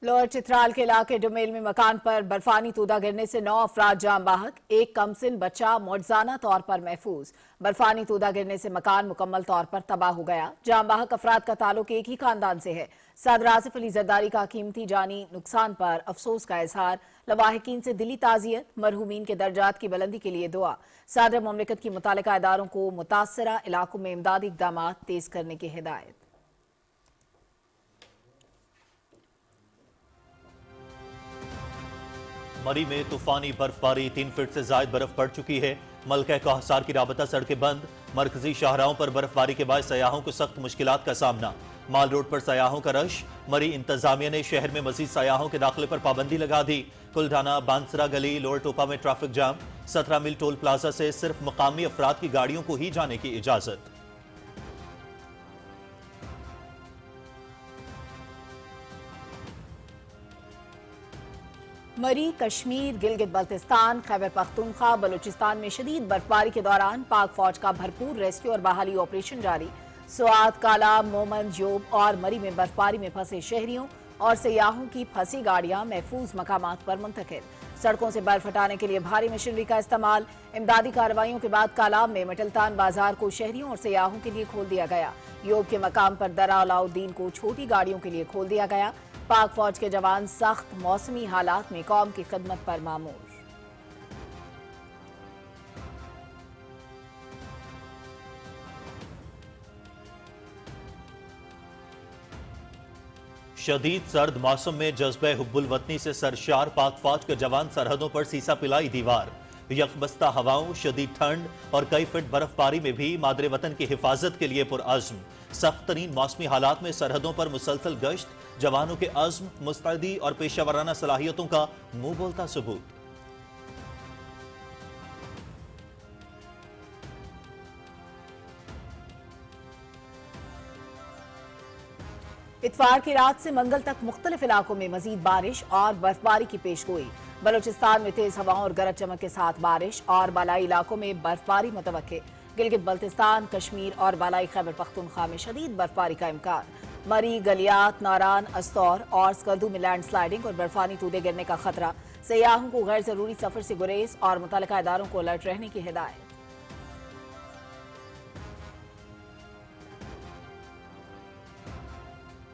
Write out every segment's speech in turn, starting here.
Lower Chitral के इलाके डुमेल में मकान पर बर्फानी तूदा गिरने से 9 अफराद जान बाहक, एक कमसिन बच्चा मौजजाना तौर पर महफूज। बर्फानी तूदा गिरने से मकान मुकम्मल तौर पर तबाह हो गया। जान बाहक अफराद का ताल्लुक एक ही खानदान से है। सदर आसिफ अली जरदारी का कीमती जानी नुकसान पर अफसोस का इजहार, लवाहिकीन से दिली ताजियत, मरहूमीन के दर्जात की बुलंदी के लिए दुआ। सदर मुमलिकत की मुतालिका इदारों को मुतासरा इलाकों में इमदादी इक़दाम तेज करने की हिदायत। मरी में तूफानी बर्फबारी, 3 फीट से ज्यादा बर्फ पड़ चुकी है। मलका कोहसार की राबता सड़कें बंद। मरकजी शाहराहों पर बर्फबारी के बाद सयाहों को सख्त मुश्किलात का सामना। माल रोड पर सयाहों का रश। मरी इंतजामिया ने शहर में मजीद सयाहों के दाखिले पर पाबंदी लगा दी। कुलढाना बांसरा गली लोअर टोपा में ट्रैफिक जाम। 17 मील टोल प्लाजा से सिर्फ मकामी अफराद की गाड़ियों को ही जाने की इजाजत। मरी, कश्मीर, गिलगित बल्तिस्तान, खैबर पख्तूनख्वा, बलूचिस्तान में शदीद बर्फबारी के दौरान पाक फौज का भरपूर रेस्क्यू और बहाली ऑपरेशन जारी। स्वात, काला, मोमन, जोब और मरी में बर्फबारी में फंसे शहरियों और सयाहों की फंसी गाड़ियां महफूज मकामात पर मुंतकिल। सड़कों से बर्फ हटाने के लिए भारी मशीनरी का इस्तेमाल। इमदादी कार्रवाइयों के बाद कालाब में मटलतान बाजार को शहरियों और सयाहों के लिए खोल दिया गया। योब के मकाम पर दरा अलाउद्दीन को छोटी गाड़ियों के लिए खोल दिया गया। पाक फौज के जवान सख्त मौसमी हालात में कौम की खिदमत पर मामूर। शदीद सर्द मौसम में जज्बे हुब्बुल वतनी से सरशार पाक फौज के जवान सरहदों पर सीसा पिलाई दीवार। यकबस्ता हवाओं, शदीद ठंड और कई फीट बर्फबारी में भी मादरे वतन की हिफाजत के लिए पुरअज़्म। सख्त तरीन मौसमी हालात में सरहदों पर मुसलसल गश्त, जवानों के अज़्म, मुस्तैदी और पेशावराना सलाहियतों का मुंह बोलता सबूत। इतवार की रात से मंगल तक मुख्तलिफ इलाकों में मजीद बारिश और बर्फबारी की पेशगोई। बलूचिस्तान में तेज हवाओं और गरज चमक के साथ बारिश और बालाई इलाकों में बर्फबारी मुतवक्के। गिलगित बल्तिस्तान, कश्मीर और बालाई खैबर पख्तूनख्वा में शदीद बर्फबारी का इम्कान। मरी, गलियात, नारान, अस्तौर और स्कर्दू में लैंड स्लाइडिंग और बर्फानी तूदे गिरने का खतरा। सयाहों को गैर जरूरी सफर से गुरेज और मुतल्लिका इदारों को अलर्ट रहने की हिदायत।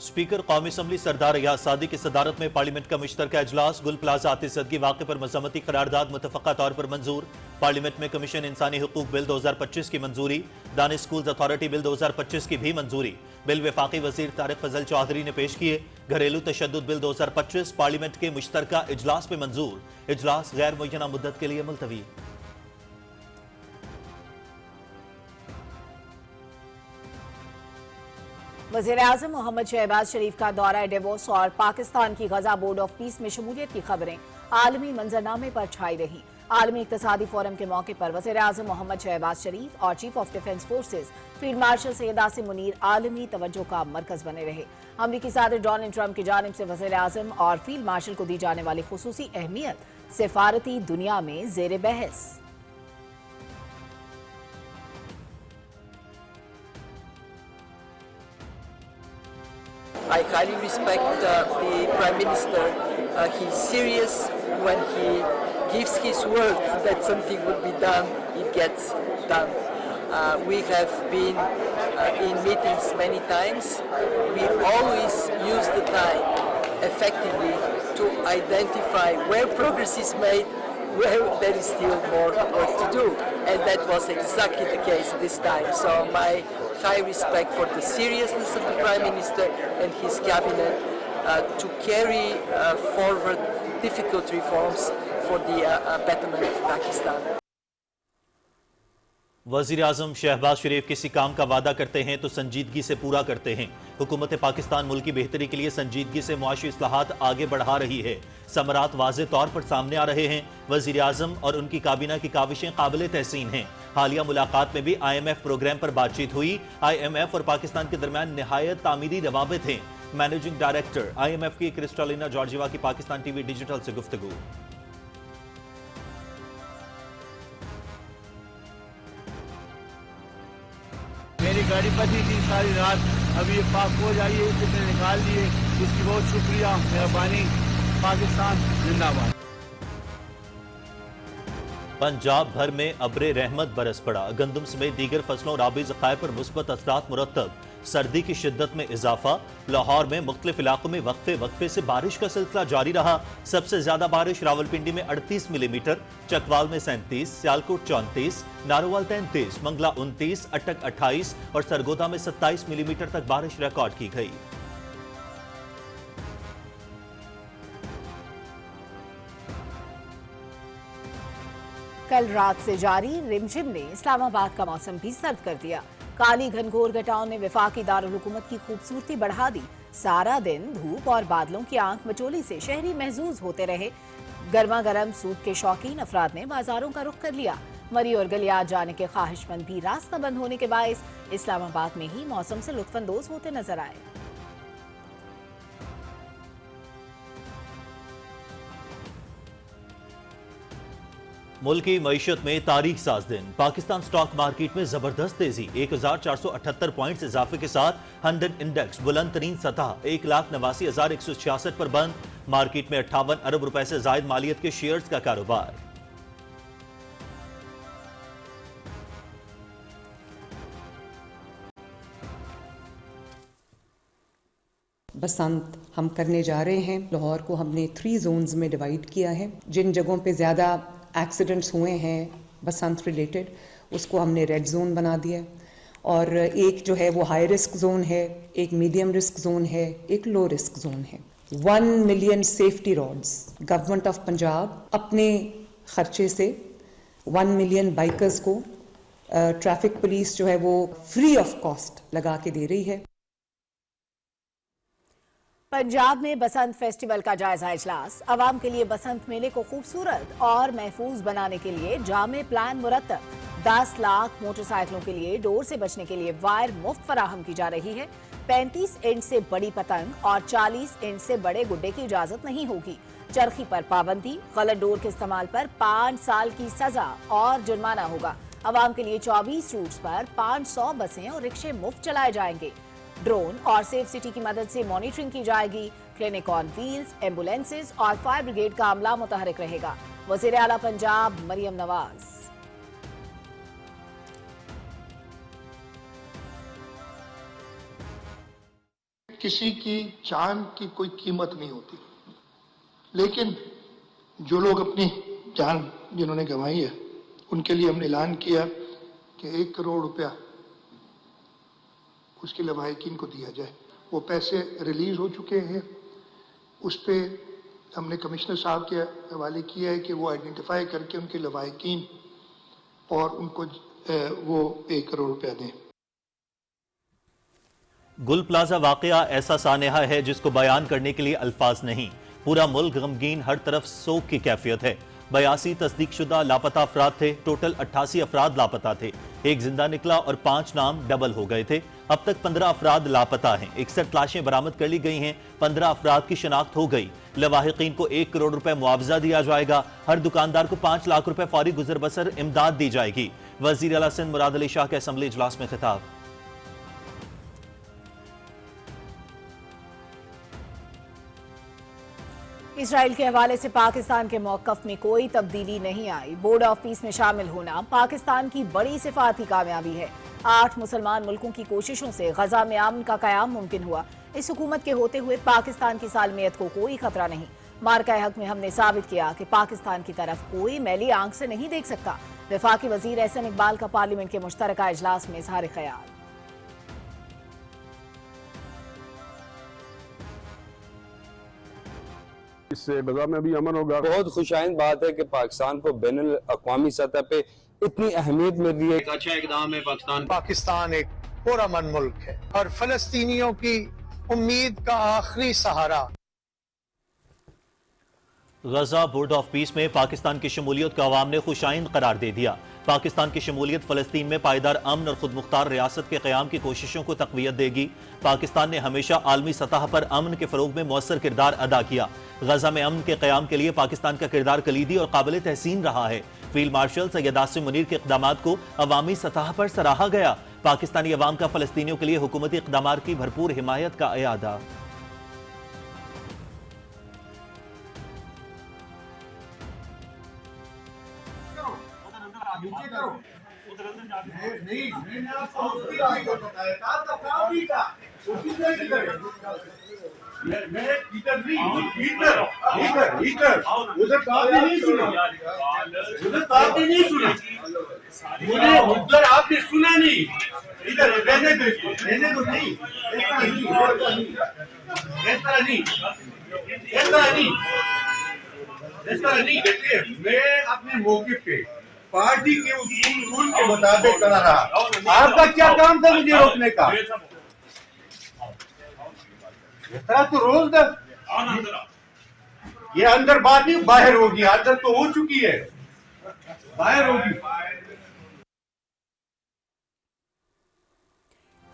स्पीकर कौमी असम्बली सरदार रियाज सादी की सदारत में पार्लियामेंट का मुश्तरका इजलास। गुल प्लाजा आतिशदगी वाक़े पर मज़म्मती करारदाद मुतफ़क़ा तौर पर मंजूर। पार्लियामेंट में कमीशन इंसानी हुकूक बिल 2025 की मंजूरी। दानिश स्कूल्स अथॉरिटी बिल 2025 की भी मंजूरी। बिल वफाकी वज़ीर तारिक फजल चौधरी ने पेश किए। घरेलू तशद्दुद बिल 2025 पार्लियामेंट के मुश्तरका इजलास में मंजूर। इजलास गैर मुय्यना मुद्दत के लिए मुलतवी। वज़ीर-ए-आज़म मोहम्मद शहबाज शरीफ का दौरा डेवोस और पाकिस्तान की गजा बोर्ड ऑफ पीस में शमूलियत की खबरें आलमी मंजरनामे पर छाई रही। आलमी इक़्तिसादी फोरम के मौके पर वज़ीर-ए-आज़म मोहम्मद शहबाज शरीफ और chief of defence forces field marshal Syed Asim Munir आलमी तवज्जो का मरकज बने रहे। अमरीकी सदर डोनाल्ड ट्रंप की जानिब से वज़ीर-ए-आज़म और फील्ड मार्शल को दी जाने वाली खुसूसी अहमियत सिफारती दुनिया में ज़ेर बहस। I highly respect the Prime Minister. He's serious when he gives his word that something will be done, it gets done. We have been in meetings many times. We always use the time effectively to identify where progress is made, where there is still more work to do. And that was exactly the case this time. So my high respect for the seriousness of the Prime Minister and his cabinet to carry forward difficult reforms for the betterment of Pakistan. वज़ीर-ए-आज़म शहबाज शरीफ किसी काम का वादा करते हैं तो संजीदगी से पूरा करते हैं। हुकूमत पाकिस्तान मुल्क की बेहतरी के लिए संजीदगी से मुआशी इस्लाहात आगे बढ़ा रही है। समरात वाज़े तौर पर सामने आ रहे हैं। वज़ीर-ए-आज़म और उनकी काबीना की काविशें काबिल तहसीन हैं। हालिया मुलाकात में भी IMF प्रोग्राम पर बातचीत हुई। IMF और पाकिस्तान के दरमियान निहायत तामीरी रवाबित हैं। मैनेजिंग डायरेक्टर IMF की क्रिस्टालिना जॉर्जिवा की पाकिस्तान टीवी डिजिटल से गुफ्तगू। मेरी गाड़ी बंदी थी सारी रात। ابھی یہ پاک فوج آئی ہے، اسے نکال دیے، اس کی بہت شکریہ، مہربانی۔ پاکستان زندہ باد۔ پنجاب بھر میں ابر رحمت برس پڑا، گندم سمیت دیگر فصلوں اور آبی ذخائر پر مثبت اثرات مرتب، سردی کی شدت میں اضافہ، لاہور میں مختلف علاقوں میں وقفے وقفے سے بارش کا سلسلہ جاری رہا، سب سے زیادہ بارش راولپنڈی میں 38 ملی میٹر، چکوال میں 37، سیالکوٹ 34، ناروال 33، منگلہ 29، اٹک 28 اور سرگودا میں 27 ملی میٹر تک بارش ریکارڈ کی گئی۔ کل رات سے جاری رمجھم نے اسلام آباد کا موسم بھی سرد کر دیا۔ کالی گھنگھور گھٹاؤں نے وفاقی دارالحکومت کی خوبصورتی بڑھا دی۔ سارا دن دھوپ اور بادلوں کی آنکھ مچولی سے شہری محظوظ ہوتے رہے۔ گرما گرم سوپ کے شوقین افراد نے بازاروں کا رخ کر لیا۔ مری اور گلیات جانے کے خواہش مند بھی راستہ بند ہونے کے باعث اسلام آباد میں ہی موسم سے لطف اندوز ہوتے نظر آئے۔ ملکی معیشت میں تاریخ ساز دن، پاکستان سٹاک مارکیٹ میں زبردست تیزی، 1478 پوائنٹس اضافے کے ساتھ 100 انڈیکس بلند ترین سطح 1,89,166 پر بند، مارکیٹ میں 58 ارب روپے سے زائد مالیت کے شیئرز کا کاروبار۔ بسنت ہم کرنے جا رہے ہیں۔ لاہور کو ہم نے 3 زونز میں ڈیوائیڈ کیا ہے۔ جن جگہوں پہ زیادہ ایکسیڈنٹس ہوئے ہیں بسنت ریلیٹڈ، اس کو ہم نے ریڈ زون بنا دیا ہے، اور ایک جو ہے وہ ہائی رسک زون ہے، ایک میڈیم رسک زون ہے، ایک لو رسک زون ہے۔ 1 million safety roads government of Punjab اپنے خرچے سے 1 ملین بائکرز کو ٹریفک پولیس جو ہے وہ فری آف کاسٹ لگا کے دے رہی ہے۔ پنجاب میں بسنت فیسٹیول کا جائزہ اجلاس، عوام کے لیے بسنت میلے کو خوبصورت اور محفوظ بنانے کے لیے جامع پلان مرتب، 10 لاکھ موٹر سائیکلوں کے لیے ڈور سے بچنے کے لیے وائر مفت فراہم کی جا رہی ہے، 35 انچ سے بڑی پتنگ اور 40 انچ سے بڑے گڈے کی اجازت نہیں ہوگی، چرخی پر پابندی، غلط ڈور کے استعمال پر 5 سال کی سزا اور جرمانہ ہوگا، عوام کے لیے 24 روٹس پر 500 بسیں اور رکشے مفت چلائے جائیں گے، ڈرون اور سیف سٹی کی مدد سے مانیٹرنگ کی جائے گی، کلینک آن ویلز، ایمبولینسز اور فائر بریگیڈ کا عملہ متحرک رہے گا۔ وزیر اعلیٰ پنجاب مریم نواز۔ کسی کی جان کی کوئی قیمت نہیں ہوتی، لیکن جو لوگ اپنی جان جنہوں نے گنوائی ہے ان کے لیے ہم نے اعلان کیا کہ 1 کروڑ روپیہ اس کے لواحقین کو دیا جائے۔ وہ پیسے ریلیز ہو چکے ہیں، اس پہ ہم نے کمشنر صاحب کے حوالے کیا ہے کہ وہ آئیڈینٹیفائی کر کے ان کے لواحقین اور ان کو وہ 1 کروڑ روپیہ دیں۔ گل پلازہ واقعہ ایسا سانحہ ہے جس کو بیان کرنے کے لیے الفاظ نہیں، پورا ملک غمگین، ہر طرف سوگ کی کیفیت ہے۔ 82 تصدیق شدہ لاپتہ افراد تھے، ٹوٹل 88 افراد لاپتہ تھے، 1 زندہ نکلا اور 5 نام ڈبل ہو گئے تھے۔ اب تک 15 افراد لاپتہ ہیں، 61 لاشیں برآمد کر لی گئی ہیں، 15 افراد کی شناخت ہو گئی۔ لواحقین کو 1 کروڑ روپے معاوضہ دیا جائے گا، ہر دکاندار کو 5 لاکھ روپے فوری گزر بسر امداد دی جائے گی۔ وزیر اعلیٰ سندھ مراد علی شاہ کے اسمبلی اجلاس میں خطاب۔ اسرائیل کے حوالے سے پاکستان کے موقف میں کوئی تبدیلی نہیں آئی، بورڈ آف پیس میں شامل ہونا پاکستان کی بڑی سفارتی کامیابی ہے۔ 8 مسلمان ملکوں کی کوششوں سے غزہ میں امن کا قیام ممکن ہوا، اس حکومت کے ہوتے ہوئے پاکستان کی سالمیت کو کوئی خطرہ نہیں۔ مارکہ حق میں ہم نے ثابت کیا کہ پاکستان کی طرف کوئی میلی آنکھ سے نہیں دیکھ سکتا۔ وفاقی وزیر احسن اقبال کا پارلیمنٹ کے مشترکہ اجلاس میں اظہار خیال۔ اس سے غزہ میں بھی امن ہوگا۔ بہت خوش آئند بات ہے کہ پاکستان کو بین الاقوامی سطح پہ اتنی اہمیت مل رہی ہے۔ ایک اچھا اقدام ہے پاکستان ایک پرامن ملک ہے اور فلسطینیوں کی امید کا آخری سہارا۔ غزہ بورڈ آف پیس میں پاکستان کی شمولیت کو عوام نے خوش آئند قرار دے دیا۔ پاکستان کی شمولیت فلسطین میں پائیدار امن اور خود مختار ریاست کے قیام کی کوششوں کو تقویت دے گی۔ پاکستان نے ہمیشہ عالمی سطح پر امن کے فروغ میں مؤثر کردار ادا کیا۔ غزہ میں امن کے قیام کے لیے پاکستان کا کردار کلیدی اور قابل تحسین رہا ہے۔ فیلڈ مارشل سید عاصم منیر کے اقدامات کو عوامی سطح پر سراہا گیا۔ پاکستانی عوام کا فلسطینیوں کے لیے حکومتی اقدامات کی بھرپور حمایت کا اعادہ۔ آپ نے سنا نہیں، ادھر رہنے دو نہیں، اس طرح نہیں دیکھیے، میں اپنے موقع پہ پارٹی کے اصول کے مطابق کرا رہا۔ آپ کا کیا کام تھا مجھے روکنے کا؟ اس طرح تو روز در یہ اندر بات نہیں باہر ہوگی، اندر تو ہو چکی ہے، باہر ہوگی۔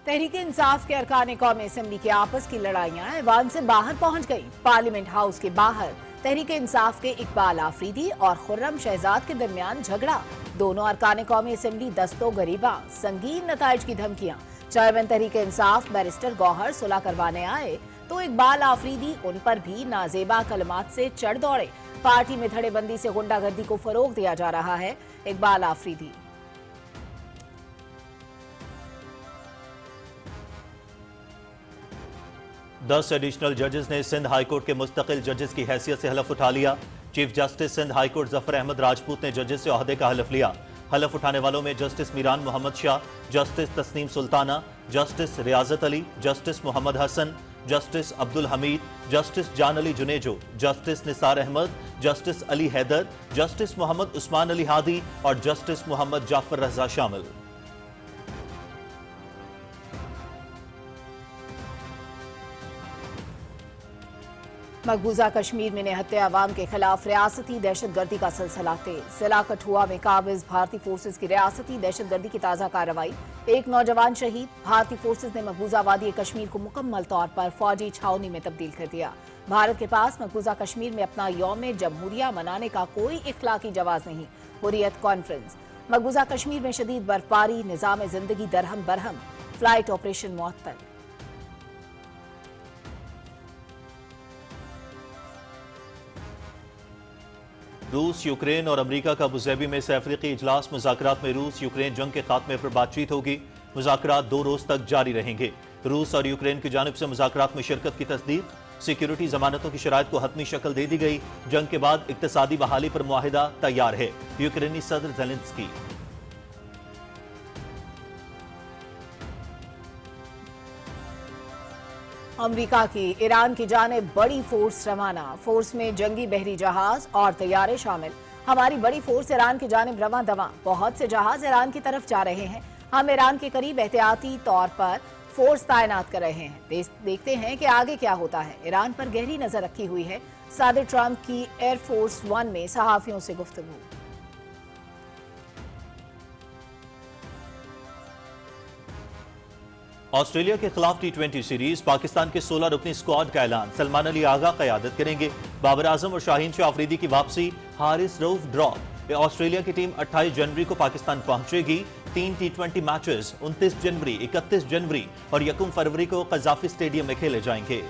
تحریک انصاف کے ارکان قومی اسمبلی کی آپس کی لڑائیاں ایوان سے باہر پہنچ گئیں۔ پارلیمنٹ ہاؤس کے باہر تحریک انصاف کے اقبال آفریدی اور خرم شہزاد کے درمیان جھگڑا۔ دونوں ارکان قومی اسمبلی دستوں گریباں، سنگین نتائج کی دھمکیاں۔ چیئرمین تحریک انصاف بیرسٹر گوہر صلح کروانے آئے تو اقبال آفریدی ان پر بھی نازیبا کلمات سے چڑھ دوڑے۔ پارٹی میں دھڑے بندی سے غنڈہ گردی کو فروغ دیا جا رہا ہے۔ اقبال آفریدی: 10 ایڈیشنل ججز نے سندھ ہائی کورٹ کے مستقل ججز کی حیثیت سے حلف اٹھا لیا۔ Chief justice Sindh high court Zafar Ahmed Rajput نے ججز سے عہدے کا حلف لیا۔ حلف اٹھانے والوں میں جسٹس میران محمد شاہ، جسٹس تسنیم سلطانہ، جسٹس ریاضت علی، جسٹس محمد حسن، جسٹس عبد الحمید، جسٹس جان علی جنیجو، جسٹس نثار احمد، جسٹس علی حیدر، جسٹس محمد عثمان علی ہادی اور جسٹس محمد جعفر رضا شامل۔ مقبوضہ کشمیر میں نہتے عوام کے خلاف ریاستی دہشت گردی کا سلسلہ تیز۔ ضلع کٹھوعہ میں قابض بھارتی فورسز کی ریاستی دہشت گردی کی تازہ کارروائی، ایک نوجوان شہید۔ بھارتی فورسز نے مقبوضہ وادی کشمیر کو مکمل طور پر فوجی چھاؤنی میں تبدیل کر دیا۔ بھارت کے پاس مقبوضہ کشمیر میں اپنا یوم جمہوریہ منانے کا کوئی اخلاقی جواز نہیں۔ حریت کانفرنس: مقبوضہ کشمیر میں شدید برفباری، نظام زندگی درہم برہم، فلائٹ آپریشن معطل۔ روس، یوکرین اور امریکہ کا ابوظہبی میں سہ افریقی اجلاس۔ مذاکرات میں روس یوکرین جنگ کے خاتمے پر بات چیت ہوگی۔ مذاکرات 2 روز تک جاری رہیں گے۔ روس اور یوکرین کی جانب سے مذاکرات میں شرکت کی تصدیق۔ سیکیورٹی ضمانتوں کی شرائط کو حتمی شکل دے دی گئی۔ جنگ کے بعد اقتصادی بحالی پر معاہدہ تیار ہے۔ یوکرینی صدر زیلنسکی: امریکہ کی ایران کی جانب بڑی فورس روانہ۔ فورس میں جنگی بحری جہاز اور طیارے شامل۔ ہماری بڑی فورس ایران کی جانب رواں دواں۔ بہت سے جہاز ایران کی طرف جا رہے ہیں۔ ہم ایران کے قریب احتیاطی طور پر فورس تعینات کر رہے ہیں۔ دیکھتے ہیں کہ آگے کیا ہوتا ہے۔ ایران پر گہری نظر رکھی ہوئی ہے۔ صدر ٹرمپ کی ایئر فورس 1 میں صحافیوں سے گفتگو۔ آسٹریلیا کے خلاف T20 سیریز، پاکستان کے 16 رکنی اسکواڈ کا اعلان۔ سلمان علی آغا قیادت کریں گے۔ بابر اعظم اور شاہین شاہ آفریدی کی واپسی، حارث رؤف ڈراپ۔ آسٹریلیا کی ٹیم 28 جنوری کو پاکستان پہنچے گی۔ 3 T20 میچز 29 جنوری، 31 جنوری اور 1 فروری کو قذافی اسٹیڈیم میں کھیلے جائیں گے۔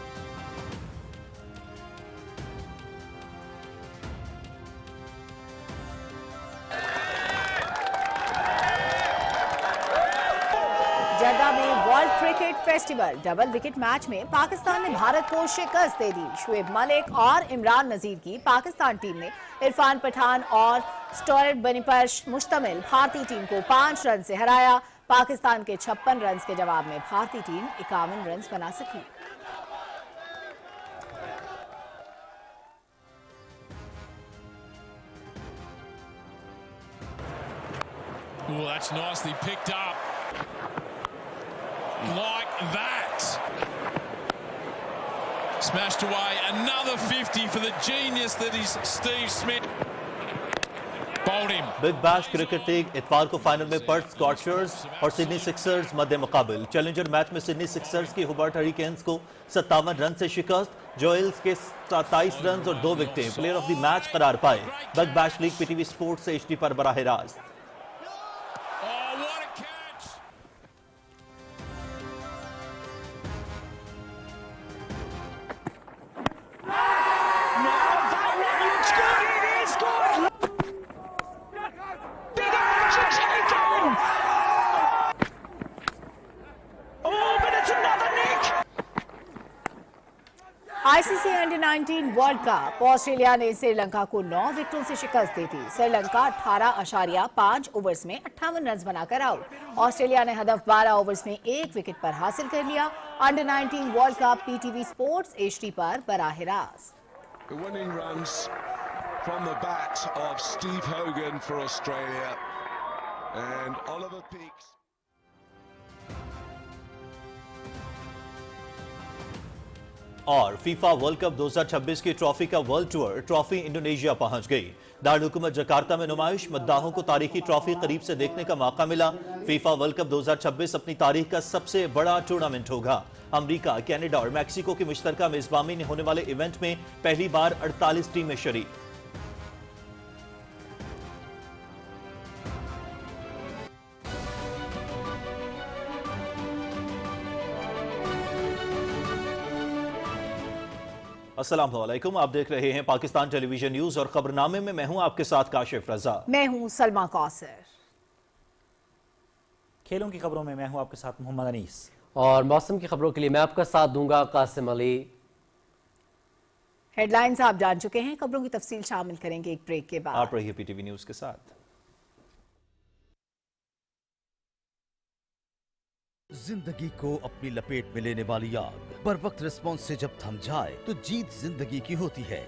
جدہ میں world cricket festival double wicket match میں پاکستان نے بھارت کو شکست دے دی۔ شعیب ملک اور عمران نذیر کی پاکستان ٹیم نے عرفان پٹھان اور سٹورٹ بنی پر مشتمل بھارتی ٹیم کو 5 رن سے ہرایا۔ پاکستان کے 56 رنز کے جواب میں بھارتی ٹیم 51 رنز بنا سکی۔ That's nicely picked up. Like that. Smashed away. Another 50 for the genius that is Steve Smith. Bowled him. Big Bash cricket league اتوار کو فائنل میں پرتھ اسکارچرز اور سڈنی سکسرز مد مقابل۔ چیلنجر میچ میں سڈنی سکسرز کی ہوبرٹ ہریکینز کو 57 رن سے شکست۔ جوئلز کے 27 رنز اور 2 وکٹیں پلیئر آف دی میچ قرار پائے۔ Big Bash League P T V sports سے HD پر براہ راست۔ ICC under-19 world cup Australia ने श्रीलंका को 9 विकेटों से शिकस्त दी थी। श्रीलंका 18.5 ओवर्स में 58 रन बनाकर आउट। ऑस्ट्रेलिया ने हदफ 12 ओवर्स में 1 विकेट पर हासिल कर लिया। Under-19 world cup PTV sports HD पर बराह रास्त। The winning runs from the bat of Steve Hogan for Australia and Oliver Peaks. और फीफा वर्ल्ड कप 2026 की ट्रॉफी का वर्ल्ड टूर ट्रॉफी इंडोनेशिया पहुंच गई। दारुल-ए-हुकूमत जकार्ता में नुमाइश, मद्दाहों को तारीखी ट्रॉफी करीब से देखने का मौका मिला। फीफा वर्ल्ड कप 2026 अपनी तारीख का सबसे बड़ा टूर्नामेंट होगा। अमेरिका, कनाडा और मैक्सिको की मुश्तरका मेजबानी में होने वाले इवेंट में पहली बार 48 टीमें शरीक। अस्सलाम वालेकुम, आप देख रहे हैं पाकिस्तान टेलीविजन न्यूज और खबरनामे में मैं हूं आपके साथ काशिफ रजा। मैं हूं सलमा कौसर। खेलों की खबरों में मैं हूं आपके साथ मोहम्मद अनीस। और मौसम की खबरों के लिए मैं आपका साथ दूंगा कासिम अली। हेडलाइंस आप जान चुके हैं, खबरों की तफसील शामिल करेंगे एक ब्रेक के बाद। आप रहिए पीटीवी न्यूज के साथ। जिंदगी को अपनी लपेट में लेने वाली आग बर वक्त रिस्पॉन्स से जब थम जाए तो जीत जिंदगी की होती है।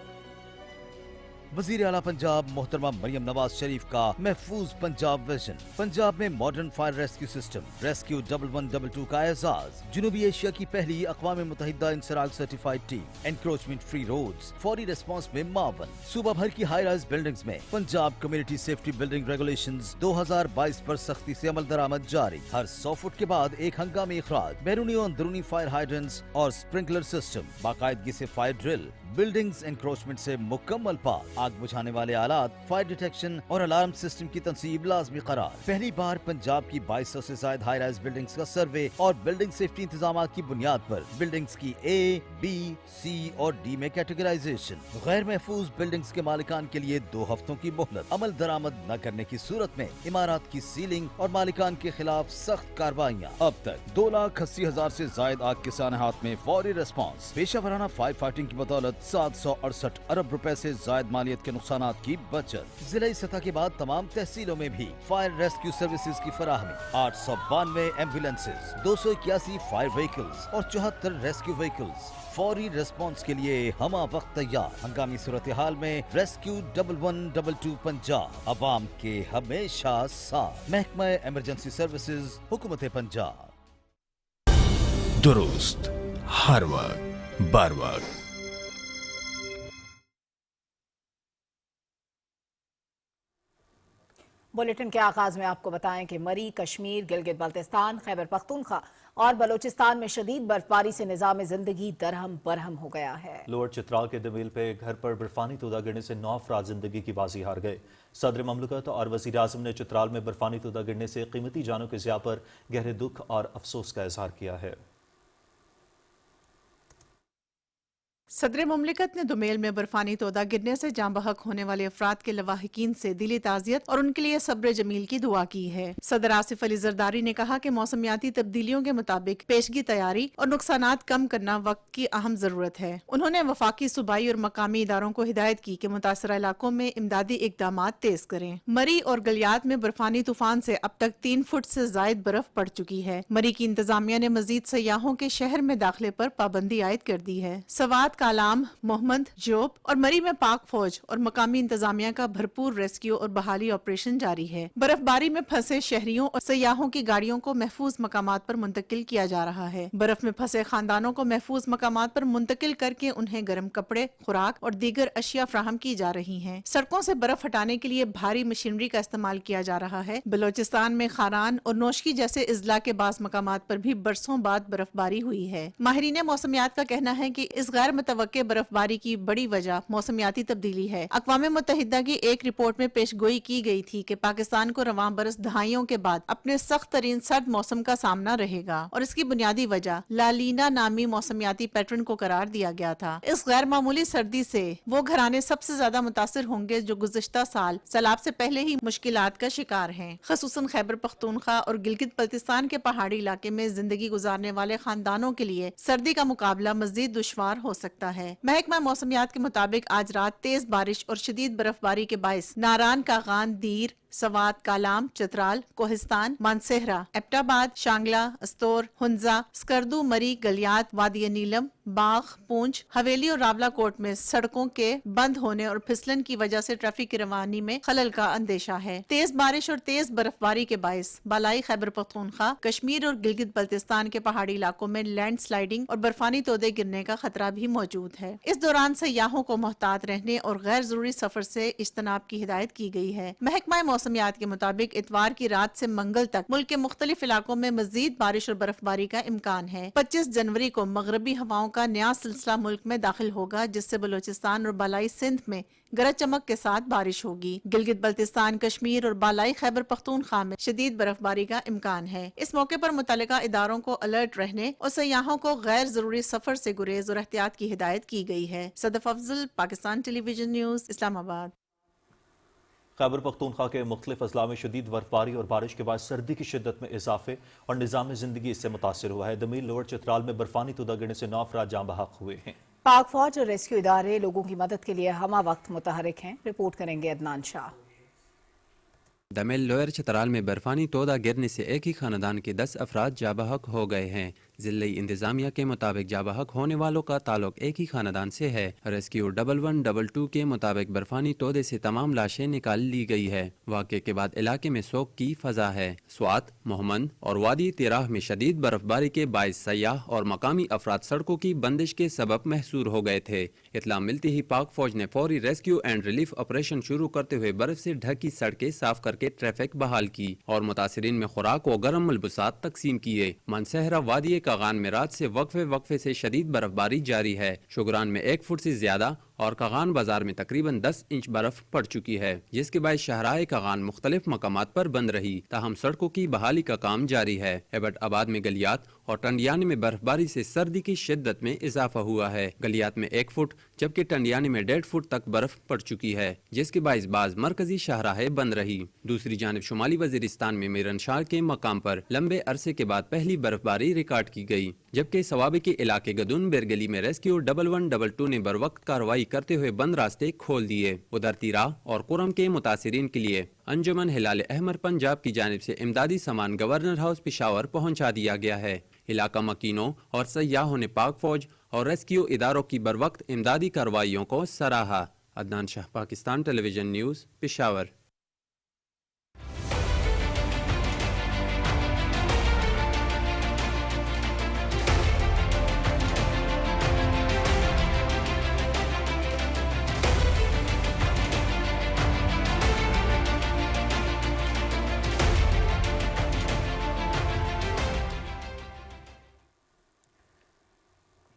वजीर आला पंजाब मोहतरमा मरियम नवाज शरीफ का महफूज पंजाब विजन। पंजाब में modern fire rescue system rescue 1122 का एजाज। जनूबी एशिया की पहली अक़वाम मुत्तहिदा INSARAG certified team. Encroachment free roads, फौरी रिस्पॉन्स में मावन। सूबा भर की हाई राइज बिल्डिंग्स में Punjab community safety building regulations 2022 पर सख्ती से अमल दरामद जारी। हर 100 फुट के बाद एक हंगामी इखराज। बैरूनी और अंदरूनी फायर हाइड्रेंट्स और स्प्रिंकलर सिस्टम। बाकायदगी से फायर ड्रिल। बिल्डिंग्स एनक्रोचमेंट से मुकम्मल पाक। आग बुझाने वाले आलात, फायर डिटेक्शन और अलार्म सिस्टम की तनसीब लाजमी करार। पहली बार पंजाब की 2200 से ज्यादा हाई राइज बिल्डिंग्स का सर्वे और बिल्डिंग सेफ्टी इंतजाम की बुनियाद पर बिल्डिंग्स की A, B, C और D में कैटेगराइजेशन। गैर महफूज बिल्डिंग्स के मालिकान के लिए 2 हफ्तों की मोहलत। अमल दरामद न करने की सूरत में इमारत की सीलिंग और मालिकान के खिलाफ सख्त कार्रवाइयाँ। अब तक 2,80,000 से ज्यादा आग के सानहात में फौरी रिस्पॉन्स। पेशा वराना फायर फाइटिंग की बदौलत 768 अरब रुपए से ज्यादा मालियत के नुकसानात की बचत। जिले सतह के बाद तमाम तहसीलों में भी फायर रेस्क्यू सर्विसेज की फराहमी। 892 एम्बुलेंसेज, 281 फायर व्हीकल्स और 74 रेस्क्यू व्हीकल्स। फौरी रिस्पॉन्स के लिए हमा वक्त तैयार। हंगामी सूरत हाल में रेस्क्यू 1122 पंजाब अवाम के हमेशा साथ। महकमा इमरजेंसी सर्विसेज, हुकूमत पंजाब। दुरुस्त हर वक्त बर वक्त। बुलेटिन के आगाज में आपको बताएं कि मरी, कश्मीर, गिलगित बाल्टिस्तान, खैबर पख्तूनख्वा और बलोचिस्तान में शदीद बर्फबारी से निजाम जिंदगी दरहम बरहम हो गया है। लोअर चित्राल के दमील पे घर पर बर्फानी तूदा गिरने से 9 अफराद जिंदगी की बाजी हार गए। सदर ममलकत और वजीर आजम ने चित्राल में बर्फानी तूदा गिरने से कीमती जानों के ज़िया पर गहरे दुख और अफसोस का इजहार किया है। सदर मुमलिकत ने दुमेल में बर्फानी तोदा गिरने से जाँ बहक होने वाले अफराद के लवाहिकीन से दिली ताज़ियत और उनके लिए सब्र जमील की दुआ की है। सदर आसिफ अली जरदारी ने कहा कि मौसमियाती तब्दीलियों के मुताबिक पेशगी तैयारी और नुकसानात कम करना वक्त की अहम जरूरत है। उन्होंने वफाकी, सूबाई और मकामी इदारों को हिदायत की कि मुतासरा इलाकों में इमदादी इकदामात तेज करें। मरी और गलियात में बर्फानी तूफान से अब तक 3 फुट से जायद बर्फ पड़ चुकी है। मरी की इंतजामिया ने मजीद सयाहों के शहर में दाखिले पर पाबंदी आयद कर दी है। सवात, कालाम, मोहम्मद जोब और मरी में पाक फौज और मकामी इंतजामिया का भरपूर रेस्क्यू और बहाली ऑपरेशन जारी है। बर्फबारी में फंसे शहरियों और सयाहों की गाड़ियों को महफूज मकामात पर मुंतकिल किया जा रहा है। बर्फ में फंसे खानदानों को महफूज मकामात पर मुंतकिल करके उन्हें गर्म कपड़े, खुराक और दीगर अशिया फ्राहम की जा रही हैं। सड़कों से बर्फ हटाने के लिए भारी मशीनरी का इस्तेमाल किया जा रहा है। बलोचिस्तान में खारान और नोशकी जैसे इजला के बास मकामात पर भी बरसों बाद बर्फबारी हुई है। माहिरीन मौसमियात का कहना है कि इस गैर मुतवक्के बर्फबारी की बड़ी वजह मौसमियाती तब्दीली है। अक़वाम मुत्तहिदा की एक रिपोर्ट में पेशगोई की गई थी कि पाकिस्तान को रवां बरस दहाइयों के बाद अपने सख्त तरीन सर्द मौसम का सामना रहेगा और इसकी बुनियादी वजह लालीना नामी मौसमियाती पैटर्न को करार दिया गया था। इस गैर मामूली सर्दी से वो घराने सबसे ज्यादा मुतासिर होंगे जो गुज़िश्ता साल सैलाब से पहले ही मुश्किलात का शिकार हैं। ख़ुसूसन खैबर पख्तूनख्वा और गिलगित बल्तिस्तान के पहाड़ी इलाके में जिंदगी गुजारने वाले खानदानों के लिए सर्दी का मुकाबला मजीद दुश्वार हो सकता सकता है। महकमा मौसमियात के मुताबिक आज रात तेज बारिश और शदीद बर्फबारी के बाइस नारान, कागान, दीर, सवात, कालाम, चित्राल, कोहिस्तान, मानसेहरा, एबटाबाद, शांगला, अस्तोर, हुंजा, स्कर्दू, मरी, गलियात, वादी नीलम, बाग, पूंछ, हवेली और रावला कोट में सड़कों के बंद होने और फिसलन की वजह से ट्रैफिक की रवानी में खलल का अंदेशा है। तेज बारिश और तेज बर्फबारी के बाइस बालाई खैबर पख्तूनख्वा, कश्मीर और गिलगित बल्तिस्तान के पहाड़ी इलाकों में लैंड स्लाइडिंग और बर्फानी तोदे गिरने का खतरा भी मौजूद है। इस दौरान सयाहों को मोहतात रहने और गैर जरूरी सफर से इज्तनाब की हिदायत की गई है। महकमा मौसमियात के मुताबिक इतवार की रात से मंगल तक मुल्क के मुख्तलिफ इलाकों में मजीद बारिश और बर्फबारी का इम्कान है। 25 जनवरी को मगरबी हवाओं का नया सिलसिला मुल्क में दाखिल होगा, जिससे बलूचिस्तान और बालाई सिंध में गरज चमक के साथ बारिश होगी। गिलगित बल्तिस्तान, कश्मीर और बालाई खैबर पख्तूनख्वा में शदीद बर्फबारी का इम्कान है। इस मौके पर मुतल्लिका इदारों को अलर्ट रहने और सयाहों को गैर जरूरी सफर से गुरेज और एहतियात की हिदायत की गई है। Sadaf Afzal, Pakistan television news, Islamabad. खैबर पख्तूनख्वा के मुख्तलिफ अजला में शदीद बर्फबारी और बारिश के बाद सर्दी की शिद्दत में इजाफे और निज़ाम ज़िंदगी इससे मुतासर हुआ है। दमील लोअर चित्राल में बर्फानी तोदा गिरने से 9 अफराद जाँ बहक हुए हैं। पाक फौज और रेस्क्यू इदारे लोगों की मदद के लिए हमा वक्त मुतहरिक हैं। रिपोर्ट करेंगे अदनान शाह। दमेल लोअर चित्राल में बर्फानी तोदा गिरने से एक ही खानदान के 10 अफराद जाबहक हो गए हैं। जिले इंतजामिया के मुताबिक जाबहक होने वालों का ताल्लुक एक ही खानदान से है। रेस्क्यू 1112 के मुताबिक बर्फानी तोदे से तमाम लाशें निकाल ली गई है। वाक़े के बाद इलाके में शोक की फजा है। स्वात, मोहम्मद और वादी तिराह में शदीद बर्फबारी के बाइस सयाह और मकामी अफराद सड़कों की बंदिश के सबब महसूर हो गए थे। इतला मिलते ही पाक फौज ने फौरी रेस्क्यू एंड रिलीफ ऑपरेशन शुरू करते हुए बर्फ से ढकी सड़कें साफ करके ट्रैफिक बहाल की और मुतासरीन में खुराक व गर्म मलबूसात तकसीम किए। मानसेहरा वादी कागान में रात से वक्फे से शदीद बर्फबारी जारी है। शुगरान में 1 फुट से ज्यादा और कागान बाजार में तकरीबन 10 इंच बर्फ पड़ चुकी है, जिसके बाद शाहराए कागान मुख्तलिफ मकामात पर बंद रही। ताहम सड़कों की बहाली का काम जारी है। एबट आबाद में गलियात और टंडियानी में बर्फबारी से सर्दी की शिद्दत में इजाफा हुआ है। गलियात में 1 फुट जबकि टंडियानी में 1.5 फुट तक बर्फ पड़ चुकी है, जिसके बाइस बाज मरकजी शाहराहे बंद रही। दूसरी जानिब शुमाली वजीरिस्तान में मीरनशाह के मकाम पर लंबे अरसे के बाद पहली बर्फबारी रिकॉर्ड की गई, जबकि सवाबी के इलाके गदुन बेरगली में रेस्क्यू 1112 ने बरवक्त कार्रवाई करते हुए बंद रास्ते खोल दिए। उधर तिरा और कुरम के मुतासिरीन के लिए अंजुमन हिलाल अहमर पंजाब की जानिब से इमदादी सामान गवर्नर हाउस पेशावर पहुंचा दिया गया है। इलाका मकीनों और सयाहों ने पाक फौज और रेस्क्यू इदारों की बरवक्त इमदादी कार्रवाइयों को सराहा। Adnan Shah, Pakistan television news, Peshawar.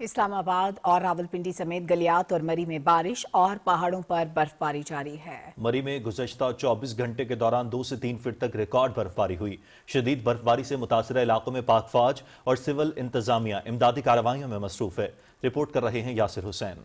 इस्लामाबाद और रावलपिंडी समेत गलियात और मरी में बारिश और पहाड़ों पर बर्फबारी जारी है। मरी में गुज़श्ता 24 घंटे के दौरान 2 से 3 फीट तक रिकॉर्ड बर्फबारी हुई। शदीद बर्फबारी से मुतासरा इलाकों में पाक फौज और सिविल इंतजामिया इमदादी कार्रवाइयों में मसरूफ है। रिपोर्ट कर रहे हैं यासिर हुसैन।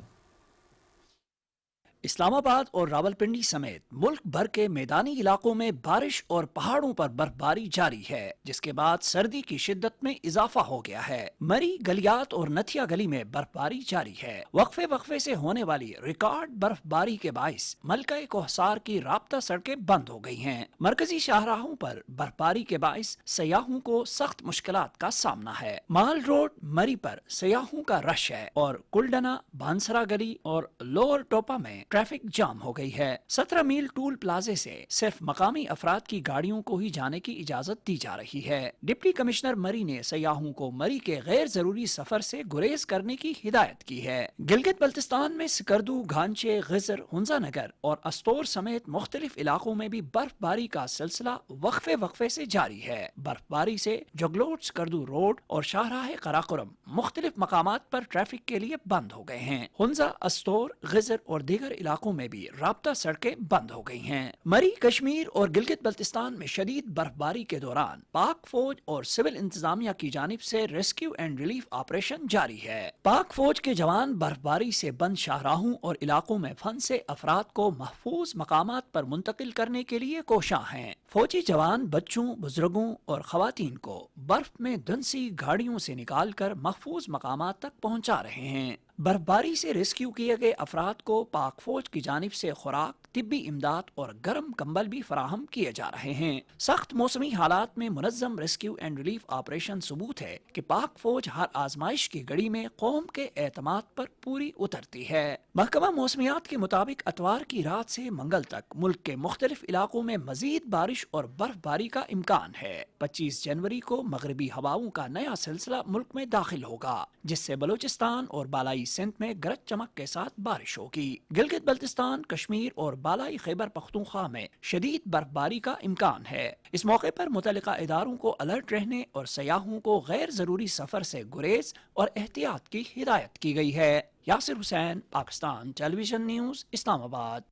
इस्लामाबाद और रावलपिंडी समेत मुल्क भर के मैदानी इलाकों में बारिश और पहाड़ों पर बर्फबारी जारी है, जिसके बाद सर्दी की शिद्दत में इजाफा हो गया है। मरी, गलियात और नथिया गली में बर्फबारी जारी है। वक्फे से होने वाली रिकॉर्ड बर्फबारी के बाइस मलका कोहसार की राब्ता सड़कें बंद हो गई हैं। मरकजी शाहराहों पर बर्फबारी के बाइस सयाहों को सख्त मुश्किलात का सामना है। माल रोड मरी पर सयाहों का रश है और कुलडना, बांसरा गली और लोअर टोपा में ट्रैफिक जाम हो गई है। 17 मील टूल प्लाजे से सिर्फ मकामी अफराद की गाड़ियों को ही जाने की इजाजत दी जा रही है। डिप्टी कमिश्नर मरी ने सयाहों को मरी के गैर जरूरी सफर से गुरेज करने की हिदायत की है। गिलगित बल्तिस्तान में सिकरदू, घांचे, गिजर, हुंजा नगर और अस्तोर समेत मुख्तलिफ इलाकों में भी बर्फबारी का सिलसिला वक्फे से जारी है। बर्फबारी से जगलोट, सिकरदू रोड और शाहराह कराकुरम मुख्तलिफ मकामात पर ट्रैफिक के लिए बंद हो गए हैं। हुंजा, अस्तोर, गिजर और दीगर इलाकों में भी राब्ता सड़कें बंद हो गई हैं। मरी, कश्मीर और गिलगित बल्तिस्तान में शदीद बर्फबारी के दौरान पाक फौज और सिविल इंतजामिया की जानिब से रेस्क्यू एंड रिलीफ ऑपरेशन जारी है। पाक फौज के जवान बर्फबारी से बंद शाहराहों और इलाकों में फंसे अफराद को महफूज मकामात पर मुंतकिल करने के लिए कोशां हैं। फौजी जवान बच्चों, बुजुर्गों और खवातीन को बर्फ में धुंसी गाड़ियों से निकाल कर महफूज मकामात तक पहुँचा रहे हैं। बर्फबारी से रेस्क्यू किए गए अफराद को पाक फौज की जानिब से खुराक, तिब्बी इमदाद और गर्म कंबल भी फराहम किए जा रहे हैं। सख्त मौसमी हालात में मुनज़्ज़म रेस्क्यू एंड रिलीफ ऑपरेशन सबूत है कि पाक फौज हर आजमाइश की घड़ी में कौम के एतमाद पर पूरी उतरती है। महकमा मौसमियात के मुताबिक अतवार की रात से मंगल तक मुल्क के मुख्तलिफ इलाकों में मजीद बारिश और बर्फबारी का इम्कान है। 25 जनवरी को मगरबी हवाओं का नया सिलसिला मुल्क में दाखिल होगा, जिससे बलूचिस्तान और बालाई सिंध में गरज चमक के साथ बारिश होगी। गिलगित बल्तिस्तान, कश्मीर और बालाई खैबर पख्तूनख्वा में शदीद बर्फबारी का इम्कान है। इस मौके पर मुतल्लिका इदारों को अलर्ट रहने और सयाहों को गैर जरूरी सफर से गुरेज और एहतियात की हिदायत की गई है। Yasir Hussain, Pakistan television news, Islamabad.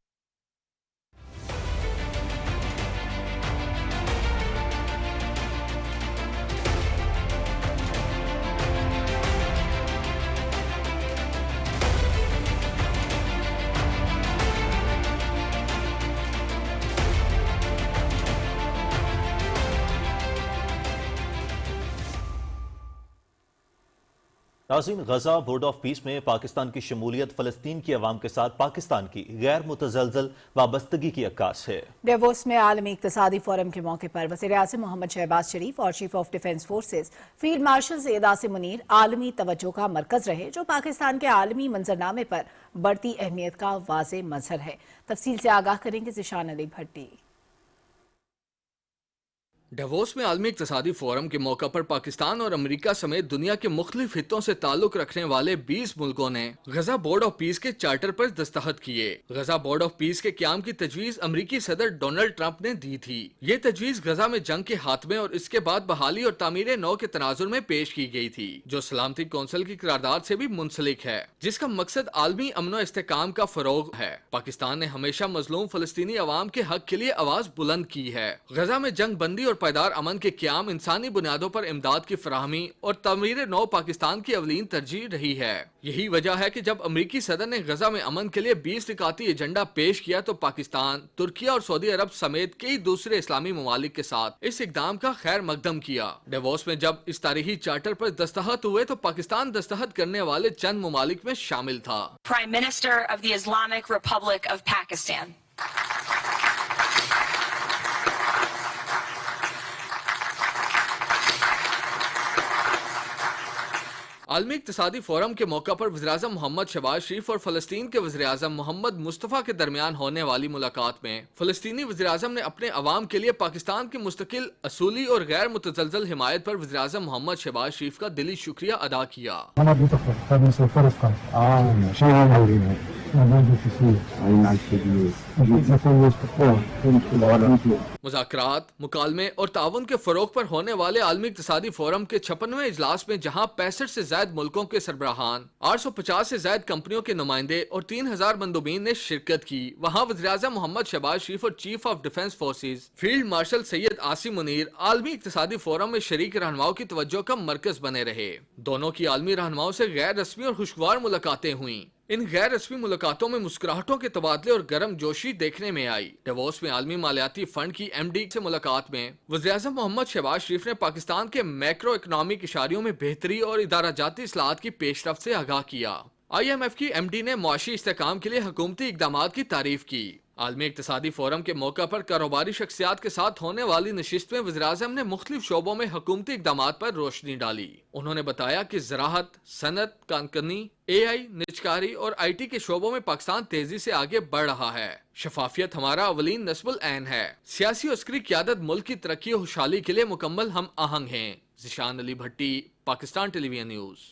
नाज़रीन, गजा बोर्ड ऑफ पीस में पाकिस्तान की शमूलियत फलस्तीन की अवाम के साथ पाकिस्तान की गैर मुतज़लज़ल वाबस्तगी की अक्कास है। डेवोस में आलमी इक़्तिसादी फोरम के मौके पर वज़ीर-ए-आज़म मोहम्मद शहबाज शरीफ और chief of defence forces field marshal Syed Asim Munir आलमी तवज्जो का मरकज रहे, जो पाकिस्तान के आलमी मंजरनामे पर बढ़ती अहमियत का वाज़ेह मज़हर है। तफसील से आगाह करेंगे ज़िशान अली भट्टी। डेवोस में आलमी इक़्तिसादी फोरम के मौका पर पाकिस्तान और अमेरिका समेत दुनिया के मुख्तलिफ हिस्सों से ताल्लुक रखने वाले 20 मुल्कों ने गजा बोर्ड ऑफ पीस के चार्टर पर दस्तखत किए। गजा बोर्ड ऑफ पीस के क्याम की तजवीज अमेरिकी सदर डोनाल्ड ट्रंप ने दी थी। ये तजवीज गजा में जंग के खात्मे और इसके बाद बहाली और तामीर नौ के तनाजुर में पेश की गई थी, जो सलामती कौंसिल की करारदाद से भी मुंसलिक है, जिसका मकसद आलमी अमन व इस्तेहकाम का फरोग है। पाकिस्तान ने हमेशा मजलूम फलस्तीनी अवाम के हक के लिए आवाज बुलंद की है। गजा में जंग बंदी और पायदार अमन के क्याम, इंसानी बुनियादों पर इमदाद की फराहमी और तमीर नौ पाकिस्तान की अवलीन तरजीह रही है। यही वजह है कि जब अमरीकी सदर ने गजा में अमन के लिए 20 निकाती एजेंडा पेश किया तो पाकिस्तान, तुर्किया और सऊदी अरब समेत कई दूसरे इस्लामी ममालिक के साथ इस इकदाम का खैर मकदम किया। डेवोस में जब इस तारीखी चार्टर पर दस्तखत हुए तो पाकिस्तान दस्तखत करने वाले चंद ममालिक में शामिल था। Prime Minister of the Islamic Republic of Pakistan. आलमी इक़्तिसादी फोरम के मौका पर वज़ीर-ए-आज़म मोहम्मद शहबाज शरीफ और फ़लस्तीन के वज़ीर-ए-आज़म मोहम्मद मुस्तफ़ा के दरमियान होने वाली मुलाकात में फ़लस्तीनी वज़ीर-ए-आज़म ने अपने अवाम के लिए पाकिस्तान की मुस्तकिल, असूली और गैर मुतज़लज़ल हिमायत पर वज़ीर-ए-आज़म मोहम्मद शहबाज शरीफ का दिली शुक्रिया अदा किया। मुज़ाकरात, मुकालमे और ताउन के फरोग पर होने वाले आलमी इक़्तिसादी फोरम के 56वें इजलास में जहाँ 65 से ज्यादा मुल्कों के सरबराहान, 850 से ज्यादा कंपनियों के नुमाइंदे और 3000 मंदूबीन ने शिरकत की, वहाँ वज़ीर-ए-आज़म मोहम्मद शहबाज शरीफ और chief of defence forces field marshal Syed Asim Munir आलमी इक़्तिसादी फोरम में शरीक रहनुमाओं की तवज्जो का मरकज बने रहे। दोनों की आलमी रहनुमाओं से गैर रस्मी और खुशगवार मुलाकातें हुई। इन गैर रस्मी मुलाकातों में मुस्कुराहटों के तबादले और गर्म जोशी देखने में आई। डेवोस में आलमी मालियाती फंड की MD से मुलाकात में वज़ीर-ए-आज़म मोहम्मद शहबाज शरीफ ने पाकिस्तान के मैक्रो इकनॉमिक इशारियों में बेहतरी और इदाराजाती इस्लाहात की पेशरफ्त से आगाह किया। IMF की MD ने मुआशी इस्तेहकाम के लिए हुकूमती इक़दामात की तारीफ की। आलमी इक़्तिसादी फोरम के मौका पर कारोबारी शख्सियात के साथ होने वाली नशिस्त में वज़ीर-ए-आज़म ने मुख्तलिफ शोबों में हुकूमती इक़दामात पर रोशनी डाली। उन्होंने बताया कि ज़राअत, सनत, कानकनी, AI, निजकारी और IT के शोबों में पाकिस्तान तेजी से आगे बढ़ रहा है। शफाफियत हमारा अवलीन नस्बुल ऐन है। सियासी और अस्करी क़यादत मुल्क की तरक्की और खुशहाली के लिए मुकम्मल हम आहंग हैं। Zeeshan Ali Bhatti, Pakistan television news.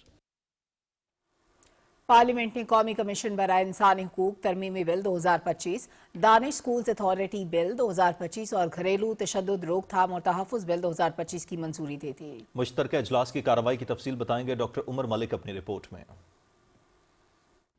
Parliament ने कौमी कमीशन बराए इंसानी हुकूक तरमीमी bill 2025, Danish schools authority bill 2025 और घरेलू तशद्दुद रोकथाम और तहफ़्फ़ुज़ बिल 2025 की मंजूरी दे दी। मुश्तरका इजलास की कार्रवाई की तफसील बताएंगे डॉक्टर उमर मलिक अपनी रिपोर्ट में।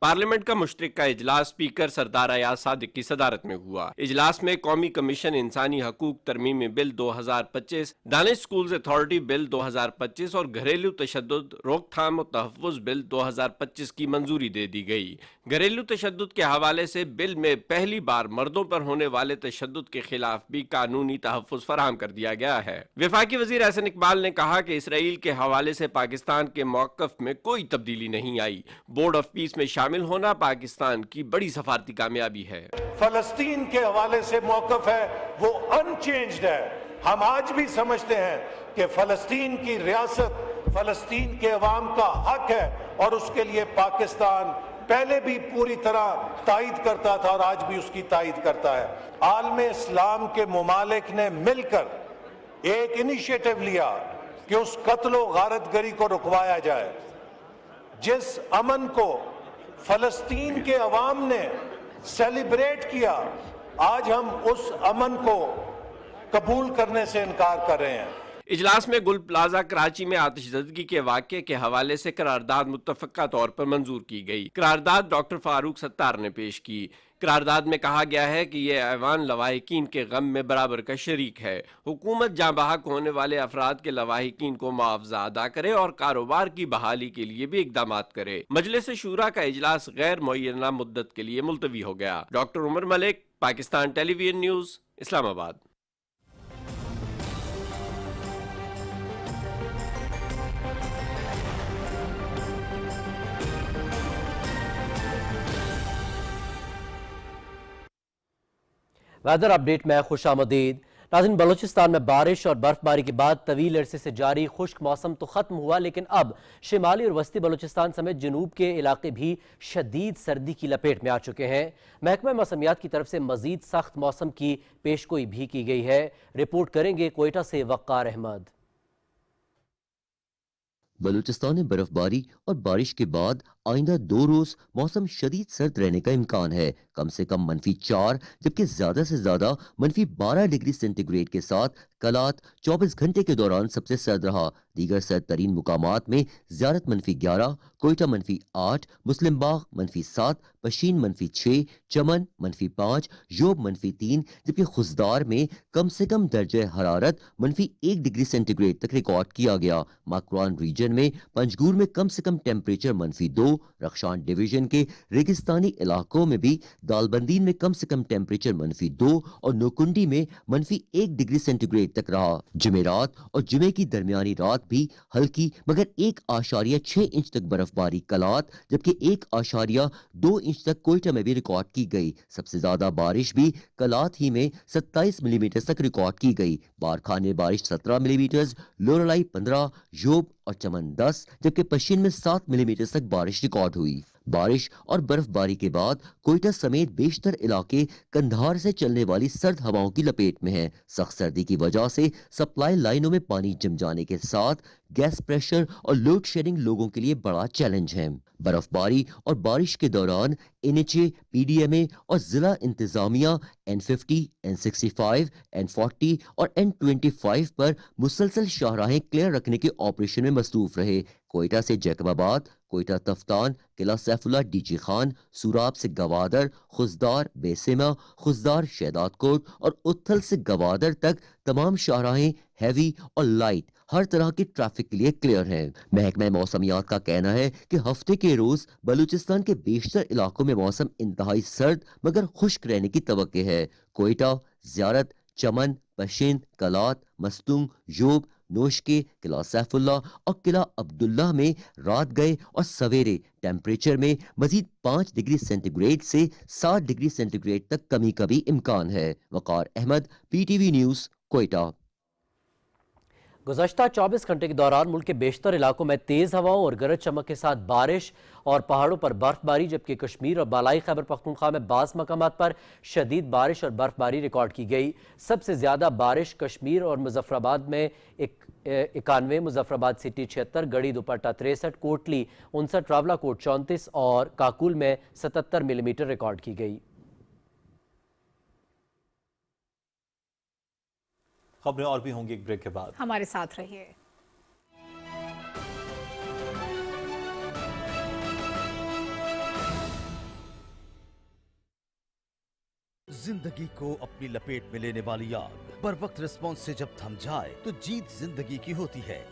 पार्लियामेंट का मुश्तरका इजलास स्पीकर सरदार अयाज सादिक की सदारत में हुआ। इजलास में कौमी कमीशन इंसानी हकूक तरमीमी bill 2025, Danish schools authority bill 2025 और घरेलू तशद्दुद रोकथाम और तहफ़्फ़ुज़ बिल 2025 की मंजूरी दे दी गई। घरेलू तशद्दुद के हवाले से बिल में पहली बार मर्दों पर होने वाले तशद्दुद के खिलाफ भी कानूनी तहफ़्फ़ुज़ फराहम कर दिया गया है। वफाकी वज़ीर एहसन इकबाल ने कहा कि इसराइल के हवाले से पाकिस्तान के मौक़िफ़ में कोई तब्दीली नहीं आई। बोर्ड ऑफ पीस में शामिल होना पाकिस्तान की बड़ी सफारती कामयाबी है। फलस्तीन के हवाले से मौक़िफ़ है वो अनचेंज्ड है। हम आज भी समझते हैं कि फलस्तीन की रियासत फलस्तीन के अवाम का हक है और उसके लिए पाकिस्तान पहले भी पूरी तरह तायद करता था और आज भी उसकी तायद करता है। आलम इस्लाम के मुमालिक ने मिलकर एक इनिशिएटिव लिया कि उस कत्ल व गारतगरी को रुकवाया जाए। जिस अमन को फलस्तीन के अवाम ने सेलिब्रेट किया, आज हम उस अमन को कबूल करने से इनकार कर रहे हैं। इजलास में गुल प्लाजा कराची में आतिशज़दगी के वाक़े के हवाले से करारदाद मुत्तफ़क़ा तौर पर मंजूर की गई। करारदाद डॉक्टर फारूक सत्तार ने पेश की। करारदाद में कहा गया है कि ये ऐवान लवाहिकीन के गम में बराबर का शरीक है। हुकूमत जाँ बहक होने वाले अफराद के लवाहिकीन को मुआवजा अदा करे और कारोबार की बहाली के लिए भी इक़दामात करे। मजलिस शूरा का इजलास गैर मुअय्यना मुद्दत के लिए मुलतवी हो गया। Doctor Umar Malik, Pakistan television news, Islamabad. Weather update में खुशामदीद। नाज़रीन, बलूचिस्तान में बारिश और बर्फबारी के बाद तवील अरसे से जारी खुश्क मौसम तो खत्म हुआ, लेकिन अब शिमाली और वस्ती बलूचिस्तान समेत जनूब के इलाके भी शदीद सर्दी की लपेट में आ चुके हैं। महकमा मौसमियात की तरफ से मजीद सख्त मौसम की पेशगोई भी की गई है। रिपोर्ट करेंगे कोयटा से वक्कार अहमद। बलूचिस्तान में बर्फबारी और बारिश के बाद आइंदा 2 रोज मौसम शदीद सर्द रहने का इम्कान है। कम से कम -4 जबकि ज्यादा से ज्यादा -12 डिग्री सेंटीग्रेड के साथ कलात 24 घंटे के दौरान सबसे सर्द रहा। दीगर सर्द तरीन मुकामात में ज़ियारत -11, कोयटा -8, मुस्लिम बाग -7, पशीन -6, चमन -5, योब -3 जबकि खुजदार में कम से कम दर्जे हरारत -1 डिग्री सेंटीग्रेड तक रिकॉर्ड किया गया। माकरान रीजन में पंजगूर में कम से कम टेम्परेचर -2, रखशान डिवीजन के रेगिस्तानी इलाकों में भी दालबंदीन में कम से कम टेम्परेचर -2 और नोकुंडी में -1 डिग्री सेंटीग्रेड तक रहा। जुमेरात और जुमे की दरमियानी रात भी हल्की मगर 1.6 इंच तक बर्फबारी कलात जबकि 1.2 इंच तक कोयटा में भी रिकॉर्ड की गई। सबसे ज्यादा बारिश भी कलात ही में 27 मिलीमीटर तक रिकॉर्ड की गई। बारखान में बारिश 17 मिलीमीटर, लोरलाई 15, योब और चमन 10 जबकि पश्चिम में 7 मिलीमीटर तक बारिश रिकॉर्ड हुई। बारिश और बर्फबारी के बाद कोयटा समेत बेशतर इलाके कंधार से चलने वाली सर्द हवाओं की लपेट में हैं। सख्त सर्दी की वजह से सप्लाई लाइनों में पानी जम जाने के साथ गैस प्रेशर और लोड शेडिंग लोगों के लिए बड़ा चैलेंज है। बर्फबारी और बारिश के दौरान NHA, PDMA और जिला इंतजामिया N50, N65, N40 और N25 पर मुसलसल शाहराहें क्लियर रखने के ऑपरेशन में मसरूफ रहे। कोयटा से जैकबाबाद, कोयटा तफ्तान, किला सैफुल्ला, डीजी खान, सूराब से गवादर, खुजदार, बेसिमा, खुजदार, शहदाद कोट और उथल से गवादर तक तमाम शाहराहें हैवी और लाइट हर तरह की ट्रैफिक के लिए क्लियर हैं। महकमा मौसमियात का कहना है कि हफ्ते के रोज बलूचिस्तान के बेशतर इलाकों में मौसम इंतहाई सर्द मगर खुश्क रहने की तवक्के है। कोयटा, ज़ियारत, चमन, पशीन, कलात, मस्तूंग, योब, नोशके, किला सैफुल्ला और किला अब्दुल्ला में रात गए और सवेरे टेम्परेचर में मजीद 5 डिग्री सेंटीग्रेड से 7 डिग्री सेंटीग्रेड तक कमी का भी इम्कान है। वकार अहमद, PTV न्यूज़, कोयटा। गुज़श्ता 24 घंटे के दौरान मुल्क के बेशतर इलाकों में तेज़ हवाओं और गरज चमक के साथ बारिश और पहाड़ों पर बर्फबारी जबकि कश्मीर और बालाई खैबर पख्तूनख्वा में बाज़ मकामात पर शदीद बारिश और बर्फबारी रिकॉर्ड की गई। सबसे ज़्यादा बारिश कश्मीर और मुजफ्फराबाद में 91, मुजफ्फराबाद सिटी 76, गढ़ी दुपट्टा 63, कोटली 59, रावलाकोट 34 और काकुल में 77 मिलीमीटर रिकॉर्ड की गई। खबरें और भी होंगी एक ब्रेक के बाद, हमारे साथ रहिए। जिंदगी को अपनी लपेट में लेने वाली आग बर वक्त रिस्पॉन्स से जब थम जाए तो जीत जिंदगी की होती है।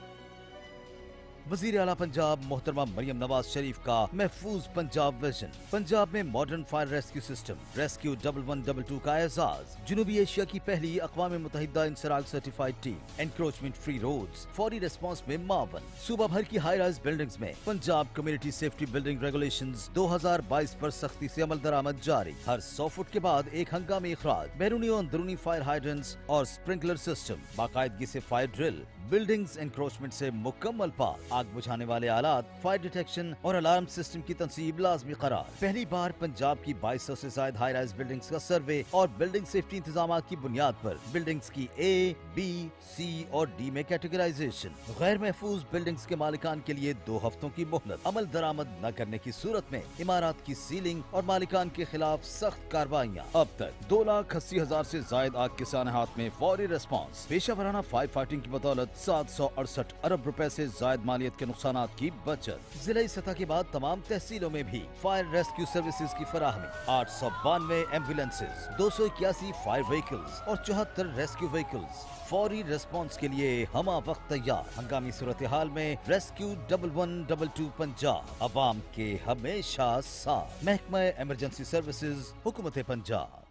वजीर आला पंजाब मोहतरमा मरियम नवाज शरीफ का महफूज पंजाब विजन। पंजाब में modern fire rescue system rescue 1122 का एजाज। जनूबी एशिया की पहली अक़वाम मुत्तहिदा INSARAG certified team. Encroachment free roads, फौरी रिस्पांस में मावन। सूबा भर की हाई राइज बिल्डिंग्स में Punjab community safety building regulations 2022 पर सख्ती से अमल दरामद जारी। हर 100 फुट के बाद एक हंगामी इखराज। बैरूनी और अंदरूनी फायर हाइड्रेंट्स और स्प्रिंकलर सिस्टम। बाकायदगी से फायर ड्रिल। बिल्डिंग्स एनक्रोचमेंट से मुकम्मल पाक। आग बुझाने वाले आलात, फायर डिटेक्शन और अलार्म सिस्टम की तनसीब लाजमी करार। पहली बार पंजाब की 2200 से ज्यादा हाई राइज बिल्डिंग्स का सर्वे और बिल्डिंग सेफ्टी इंतजाम की बुनियाद पर बिल्डिंग्स की A, B, C और D में कैटेगराइजेशन। गैर महफूज बिल्डिंग्स के मालिकान के लिए 2 हफ्तों की मोहलत। अमल दरामद न करने की सूरत में इमारत की सीलिंग और मालिकान के खिलाफ सख्त कार्रवाइयाँ। अब तक 2,80,000 से ज्यादा आग के सानहात में फौरी रिस्पांस। पेशा वराना फायर फाइटिंग की बदौलत 768 अरब रुपए से ज्यादा मालियत के नुकसानात की बचत। जिले सतह के बाद तमाम तहसीलों में भी फायर रेस्क्यू सर्विसेज की फराहमी। 892 एम्बुलेंसेज, 281 फायर व्हीकल्स और 74 रेस्क्यू व्हीकल्स। फौरी रिस्पांस के लिए हमा वक्त तैयार। हंगामी सूरत हाल में रेस्क्यू 1122 पंजाब अवाम के हमेशा साथ। महकमा इमरजेंसी सर्विसेज, हुकूमत पंजाब।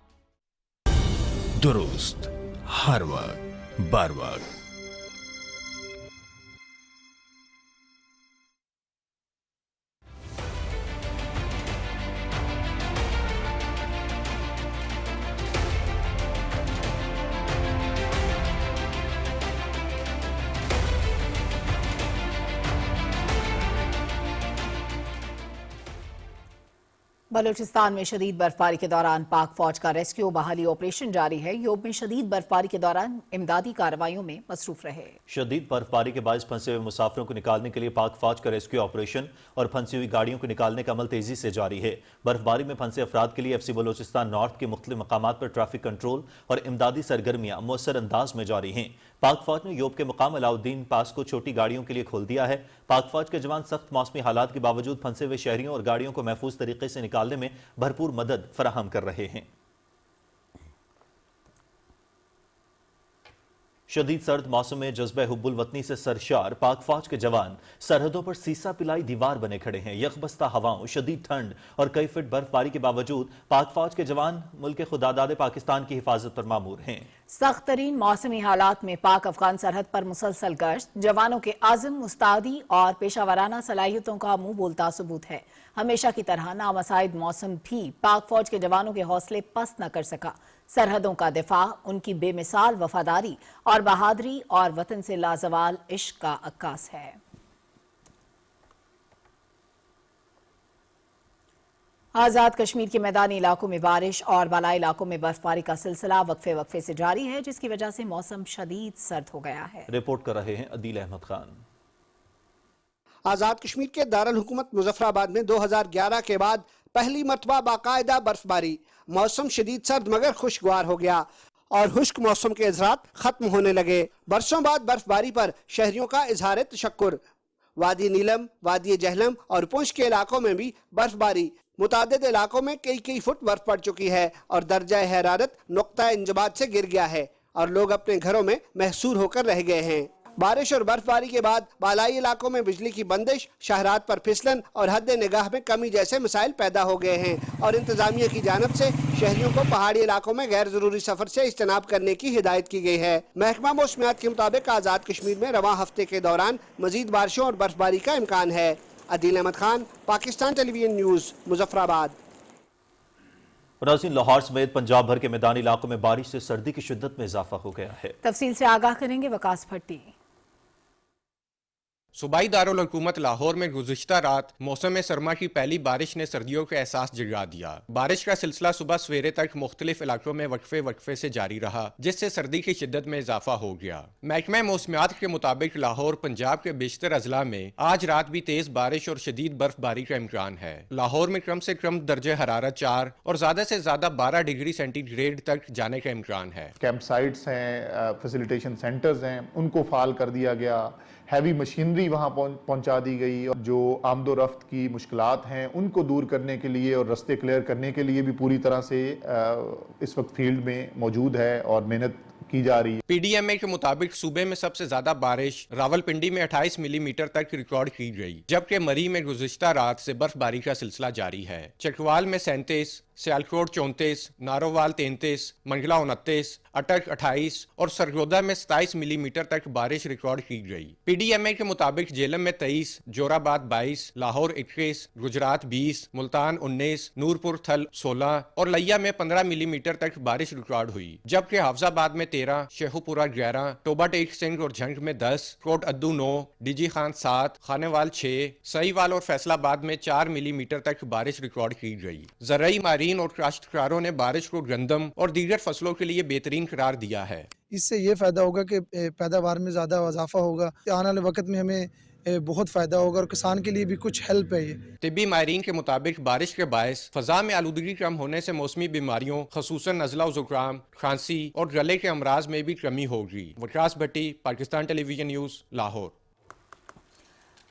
दुरुस्त हर वक्त बर वक्त। बलूचिस्तान में शदीद बर्फबारी के दौरान पाक फौज का रेस्क्यू बहाली ऑपरेशन जारी है। योब में शदीद बर्फबारी के दौरान इमदादी कार्रवाइयों में मसरूफ रहे। शदीद बर्फबारी के बायस फंसे हुए मुसाफिरों को निकालने के लिए पाक फौज का रेस्क्यू ऑपरेशन और फंसी हुई गाड़ियों को निकालने का अमल तेजी से जारी है। बर्फबारी में फंसे अफराद के लिए FC बलूचिस्तान नॉर्थ के मुख्तलिफ मकामात पर ट्रैफिक कंट्रोल और इमदादी सरगर्मियां मौसर अंदाज में जारी हैं। पाक फौज ने योब के मुकाम अलाउद्दीन पास को छोटी गाड़ियों के लिए खोल दिया है। पाक फौज के जवान सख्त मौसमी हालात के बावजूद फंसे हुए शहरियों और गाड़ियों को महफूज तरीके से निकालने में भरपूर मदद फराहम कर रहे हैं। शदीद सर्द मौसम में जज्बे हुब्बुल वतनी से सरशार पाक फौज के जवान सरहदों पर सीसा पिलाई दीवार बने खड़े हैं। यकबस्ता हवाओं, शदीद ठंड और कई फीट बर्फबारी के बावजूद पाक फौज के जवान मुल्क खुदादाद पाकिस्तान की हिफाजत पर मामूर हैं। सख्त तरीन मौसमी हालात में पाक अफगान सरहद पर मुसलसल गश्त जवानों के आज़म, मुस्तादी और पेशावराना सलाहियतों का मुंह बोलता सबूत है। हमेशा की तरह नामसाइद मौसम भी पाक फौज के जवानों के हौसले पस्त न कर सका। सरहदों का दिफा उनकी बेमिसाल वफादारी और बहादुरी और वतन से लाजवाल इश्क का अक्कास है। आज़ाद कश्मीर के मैदानी इलाकों में बारिश और बालाई इलाकों में बर्फबारी का सिलसिला वक्फे वक्फे से जारी है, जिसकी वजह से मौसम शदीद सर्द हो गया है। रिपोर्ट कर रहे हैं अदील अहमद खान। आज़ाद कश्मीर के दारुल हुकूमत मुजफ्फराबाद में 2011 के बाद पहली मरतबा बाकायदा बर्फबारी। मौसम शदीद सर्द मगर खुशगवार हो गया और खुश्क मौसम के इजरात खत्म होने लगे। बरसों बाद बर्फबारी पर शहरियों का इजहार तशक्कुर। वादी नीलम, वादी जहलम और पुंछ के इलाकों में भी बर्फबारी। मुतादिद इलाकों में कई फुट बर्फ पड़ चुकी है और दर्जा हरारत नुक्ता इंजबात से गिर गया है और लोग अपने घरों में महसूर होकर रह गए हैं। बारिश और बर्फबारी के बाद बालाई इलाकों में बिजली की बंदिश, शहरात पर फिसलन और हद निगाह में कमी जैसे मसाइल पैदा हो गए हैं और इंतजामिया की जानब से शहरियों को पहाड़ी इलाकों में गैर जरूरी सफर से इज्तनाब करने की हिदायत की गई है। महकमा मौसमियात के मुताबिक आज़ाद कश्मीर में रवां हफ्ते के दौरान मजीद बारिशों और बर्फबारी का इम्कान है। Adeel Ahmed Khan, Pakistan television news, Muzaffarabad. लाहौर समेत पंजाब भर के मैदानी इलाकों में बारिश से सर्दी की शिद्दत में इजाफा हो गया है। तफसील से आगाह करेंगे वकास भट्टी। सूबाई दारुल हुकूमत लाहौर में गुज़िश्ता रात मौसम सरमा की पहली बारिश ने सर्दियों का एहसास जगा दिया। बारिश का सिलसिला सुबह सवेरे तक मुख्तलिफ इलाकों में वक्फे वक्फे से जारी रहा, जिससे सर्दी की शिद्दत में इजाफा हो गया। महकमा मौसमियात के मुताबिक लाहौर पंजाब के बेशतर अजला में आज रात भी तेज बारिश और शदीद बर्फबारी का इम्कान है। लाहौर में कम से कम दर्जे हरारत 4 और ज्यादा से ज्यादा 12 डिग्री सेंटीग्रेड तक जाने का इम्कान है। कैंप साइट्स हैं, फैसिलिटेशन सेंटर्स हैं, उनको फाल कर दिया गया। ہیوی مشینری وہاں پہنچا دی گئی، اور جو آمد و رفت کی مشکلات ہیں ان کو دور کرنے کے لیے اور رستے کلیئر کرنے کے لیے بھی پوری طرح سے اس وقت فیلڈ میں موجود ہے اور محنت کی جا رہی ہے۔ پی ڈی ایم اے کے مطابق صوبے میں سب سے زیادہ بارش راولپنڈی میں 28 ملی میٹر تک ریکارڈ کی گئی، جبکہ مری میں گزشتہ رات سے برف باری کا سلسلہ جاری ہے۔ چکوال میں 37، سیالکوٹ 34، نارووال 33، منگلا 29، اٹک 28 اور سرگودا میں 27 ملی میٹر تک بارش ریکارڈ کی گئی۔ پی ڈی ایم اے کے مطابق جیلم میں 23، جوراباد 22، لاہور 21، گجرات 20، ملتان 19، نورپور تھل 16 اور لیا میں 15 ملی میٹر تک بارش ریکارڈ ہوئی، جبکہ حافظ آباد میں 13، شیخو پورہ 11، ٹوبا ٹیک سنگھ اور جھنگ میں 10، کوٹ ادو 9، ڈی جی خان 7، خانیوال 6، سہیوال اور فیصل آباد میں 4 ملی میٹر تک بارش ریکارڈ کی گئی۔ زرعی ماہرین اور کاشتکاروں نے بارش کو گندم اور دیگر فصلوں کے لیے بہترین قرار دیا ہے۔ اس سے یہ فائدہ ہوگا کہ پیداوار میں زیادہ اضافہ ہوگا، آنے والے وقت میں ہمیں بہت فائدہ ہوگا اور کسان کے لیے بھی کچھ ہیلپ ہے یہ۔ طبی ماہرین کے مطابق بارش کے باعث فضا میں آلودگی کم ہونے سے موسمی بیماریوں خصوصاً نزلہ و زکام، کھانسی اور گلے کے امراض میں بھی کمی ہوگی۔ وکاس بھٹی، پاکستان ٹیلی ویژن نیوز، لاہور۔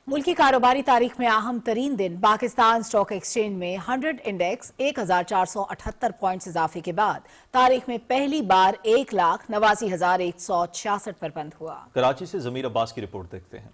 ملکی کاروباری تاریخ میں اہم ترین دن پاکستان سٹاک ایکسچینج میں 100 انڈیکس 1478 پوائنٹس اضافے کے بعد تاریخ میں پہلی بار 1,89,166 پر بند ہوا۔ کراچی سے ضمیر عباس کی رپورٹ دیکھتے ہیں۔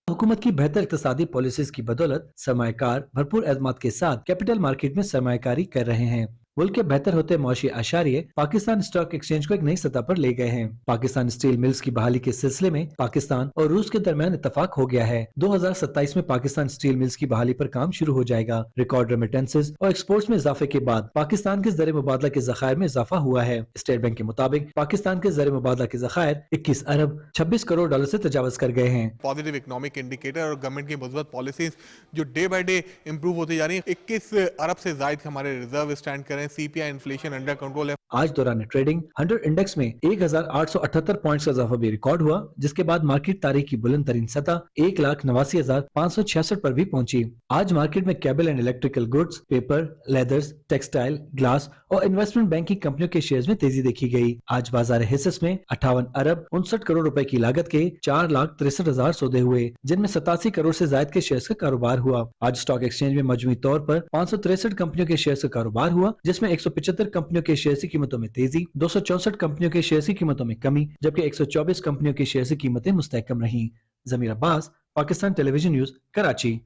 حکومت کی بہتر اقتصادی پالیسیز کی بدولت سرمایہ کار بھرپور اعتماد کے ساتھ کیپٹل مارکیٹ میں سرمایہ کاری کر رہے ہیں۔ ملک کے بہتر ہوتے معاشی اشاریے پاکستان سٹاک ایکسچینج کو ایک نئی سطح پر لے گئے ہیں۔ پاکستان اسٹیل ملز کی بحالی کے سلسلے میں پاکستان اور روس کے درمیان اتفاق ہو گیا ہے۔ 2027 میں پاکستان اسٹیل ملز کی بحالی پر کام شروع ہو جائے گا۔ ریکارڈ ریمیٹنسز اور ایکسپورٹس میں اضافے کے بعد پاکستان کے زر مبادلہ کے ذخائر میں اضافہ ہوا ہے۔ اسٹیٹ بینک کے مطابق پاکستان کے زر مبادلہ کے ذخائر 21 ارب 26 کروڑ ڈالر سے تجاوز کر گئے ہیں۔ پازیٹیو اکنامک انڈیکیٹر اور گورنمنٹ کی مثبت پالیسیز جو ڈے بائی ڈے امپروو ہوتی جا رہی ہیں۔ 21 ارب سے زائد ہمارے ریزرو اسٹینڈ کریں، سی پی آئی انفلیشن انڈر کنٹرول ہے۔ آج دوران ٹریڈنگ 100 انڈیکس میں 1878 پوائنٹس کا اضافہ بھی ریکارڈ ہوا، جس کے بعد مارکیٹ تاریخ کی بلند ترین سطح 1,89,566 پر بھی پہنچی۔ آج مارکیٹ میں cable and electrical goods, paper, leathers, textile, glass اور انویسٹمنٹ بینکنگ کمپنیوں کے شیئرز میں تیزی دیکھی گئی۔ آج بازار حصص میں 58 ارب 59 کروڑ روپے کی لاگت کے 4,63,000 سودے ہوئے، جن میں 87 کروڑ سے زائد کے شیئرز کا کاروبار ہوا۔ آج سٹاک ایکسچینج میں مجموعی طور پر 563 کمپنیوں کے شیئرز کا کاروبار ہوا، جس میں 175 کمپنیوں کے شیئرز کی قیمتوں میں تیزی، 264 کمپنیوں کے شیئرز کی قیمتوں میں کمی، جبکہ 124 کمپنیوں کے شیئرز کی قیمتیں مستحکم رہیں۔ ضمیر عباس، پاکستان ٹیلی ویژن نیوز، کراچی۔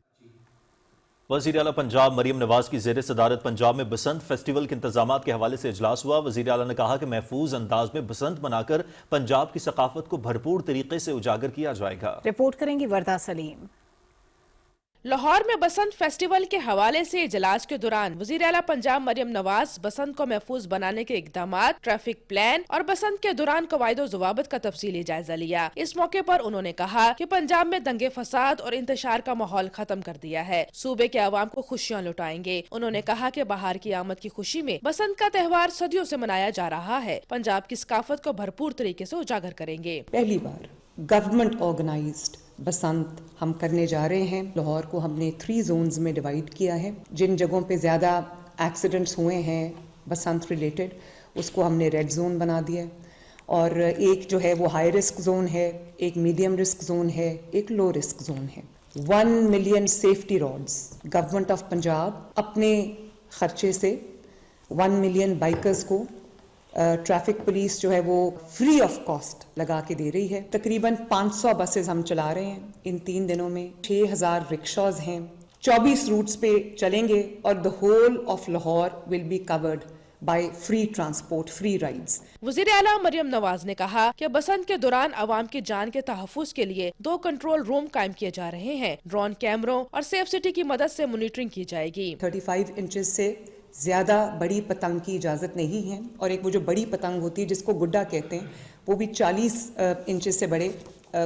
وزیر اعلیٰ پنجاب مریم نواز کی زیر صدارت پنجاب میں بسنت فیسٹیول کے انتظامات کے حوالے سے اجلاس ہوا۔ وزیر اعلیٰ نے کہا کہ محفوظ انداز میں بسنت منا کر پنجاب کی ثقافت کو بھرپور طریقے سے اجاگر کیا جائے گا۔ رپورٹ کریں گی وردہ سلیم۔ لاہور میں بسنت فیسٹیول کے حوالے سے اجلاس کے دوران وزیر اعلیٰ پنجاب مریم نواز بسنت کو محفوظ بنانے کے اقدامات، ٹریفک پلان اور بسنت کے دوران قواعد و ضوابط کا تفصیلی جائزہ لیا۔ اس موقع پر انہوں نے کہا کہ پنجاب میں دنگے فساد اور انتشار کا ماحول ختم کر دیا ہے، صوبے کے عوام کو خوشیاں لٹائیں گے۔ انہوں نے کہا کہ بہار کی آمد کی خوشی میں بسنت کا تہوار صدیوں سے منایا جا رہا ہے، پنجاب کی ثقافت کو بھرپور طریقے سے اجاگر کریں گے۔ پہلی بار گورنمنٹ آرگنائزڈ بسنت ہم کرنے جا رہے ہیں۔ لاہور کو ہم نے 3 زونز میں ڈیوائیڈ کیا ہے۔ جن جگہوں پہ زیادہ ایکسیڈنٹس ہوئے ہیں بسنت ریلیٹڈ، اس کو ہم نے ریڈ زون بنا دیا ہے، اور ایک جو ہے وہ ہائی رسک زون ہے، ایک میڈیم رسک زون ہے، ایک لو رسک زون ہے۔ 1 million safety rods government of Punjab اپنے خرچے سے 1 ملین بائکرز کو ٹریفک پولیس جو ہے وہ فری آف کاسٹ لگا کے دے رہی ہے۔ تقریباً 500 بسز ہم چلا رہے ہیں ان 3 دنوں میں، 6000 رکشاز ہیں، 24 روٹس پہ چلیں گے، اور the whole of Lahore will be covered by free transport, free rides۔ وزیر اعلیٰ مریم نواز نے کہا کہ بسنت کے دوران عوام کی جان کے تحفظ کے لیے 2 کنٹرول روم قائم کیے جا رہے ہیں۔ ڈرون کیمروں اور سیف سٹی کی مدد سے مانیٹرنگ کی جائے گی۔ 35 انچز سے زیادہ بڑی پتنگ کی اجازت نہیں ہے، اور ایک وہ جو بڑی پتنگ ہوتی ہے جس کو گڈا کہتے ہیں، وہ بھی 40 انچز سے بڑے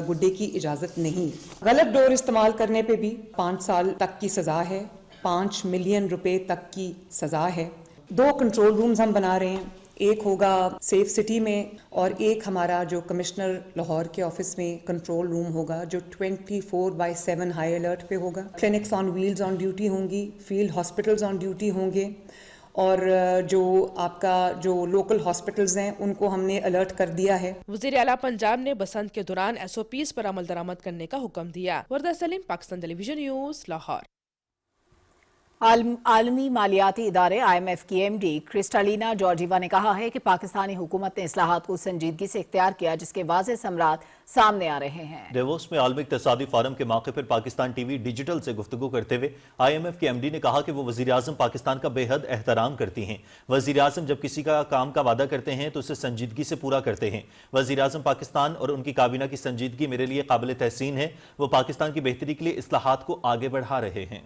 گڈے کی اجازت نہیں۔ غلط ڈور استعمال کرنے پہ بھی 5 سال تک کی سزا ہے، 5 ملین روپے تک کی سزا ہے۔ 2 کنٹرول رومز ہم بنا رہے ہیں، ایک ہوگا سیف سٹی میں، اور ایک ہمارا جو کمشنر لاہور کے آفس میں کنٹرول روم ہوگا جو 24/7 ہائی الرٹ پہ ہوگا۔ Clinics on wheels on duty ہوں گی، فیلڈ ہاسپٹلز آن ڈیوٹی ہوں گے، اور جو آپ کا جو لوکل ہاسپٹلز ہیں ان کو ہم نے الرٹ کر دیا ہے. وزیر اعلیٰ پنجاب نے بسنت کے دوران SOPs پر عمل درآمد کرنے کا حکم دیا. وردہ سلیم، پاکستان ٹیلی ویژن نیوز، لاہور. عالمی مالیاتی ادارے IMF کی MD کرسٹالینا جارجیوا نے کہا ہے کہ پاکستانی حکومت نے اصلاحات کو سنجیدگی سے اختیار کیا، جس کے واضح ثمرات سامنے آ رہے ہیں. ڈیووس میں عالمی اقتصادی فورم کے موقع پر پاکستان ٹی وی ڈیجیٹل سے گفتگو کرتے ہوئے IMF کے MD نے کہا کہ وہ وزیر اعظم پاکستان کا بے حد احترام کرتی ہیں. وزیر اعظم جب کسی کا کام کا وعدہ کرتے ہیں تو اسے سنجیدگی سے پورا کرتے ہیں. وزیر اعظم پاکستان اور ان کی کابینہ کی سنجیدگی میرے لیے قابل تحسین ہے. وہ پاکستان کی بہتری کے لیے اصلاحات کو آگے بڑھا رہے ہیں.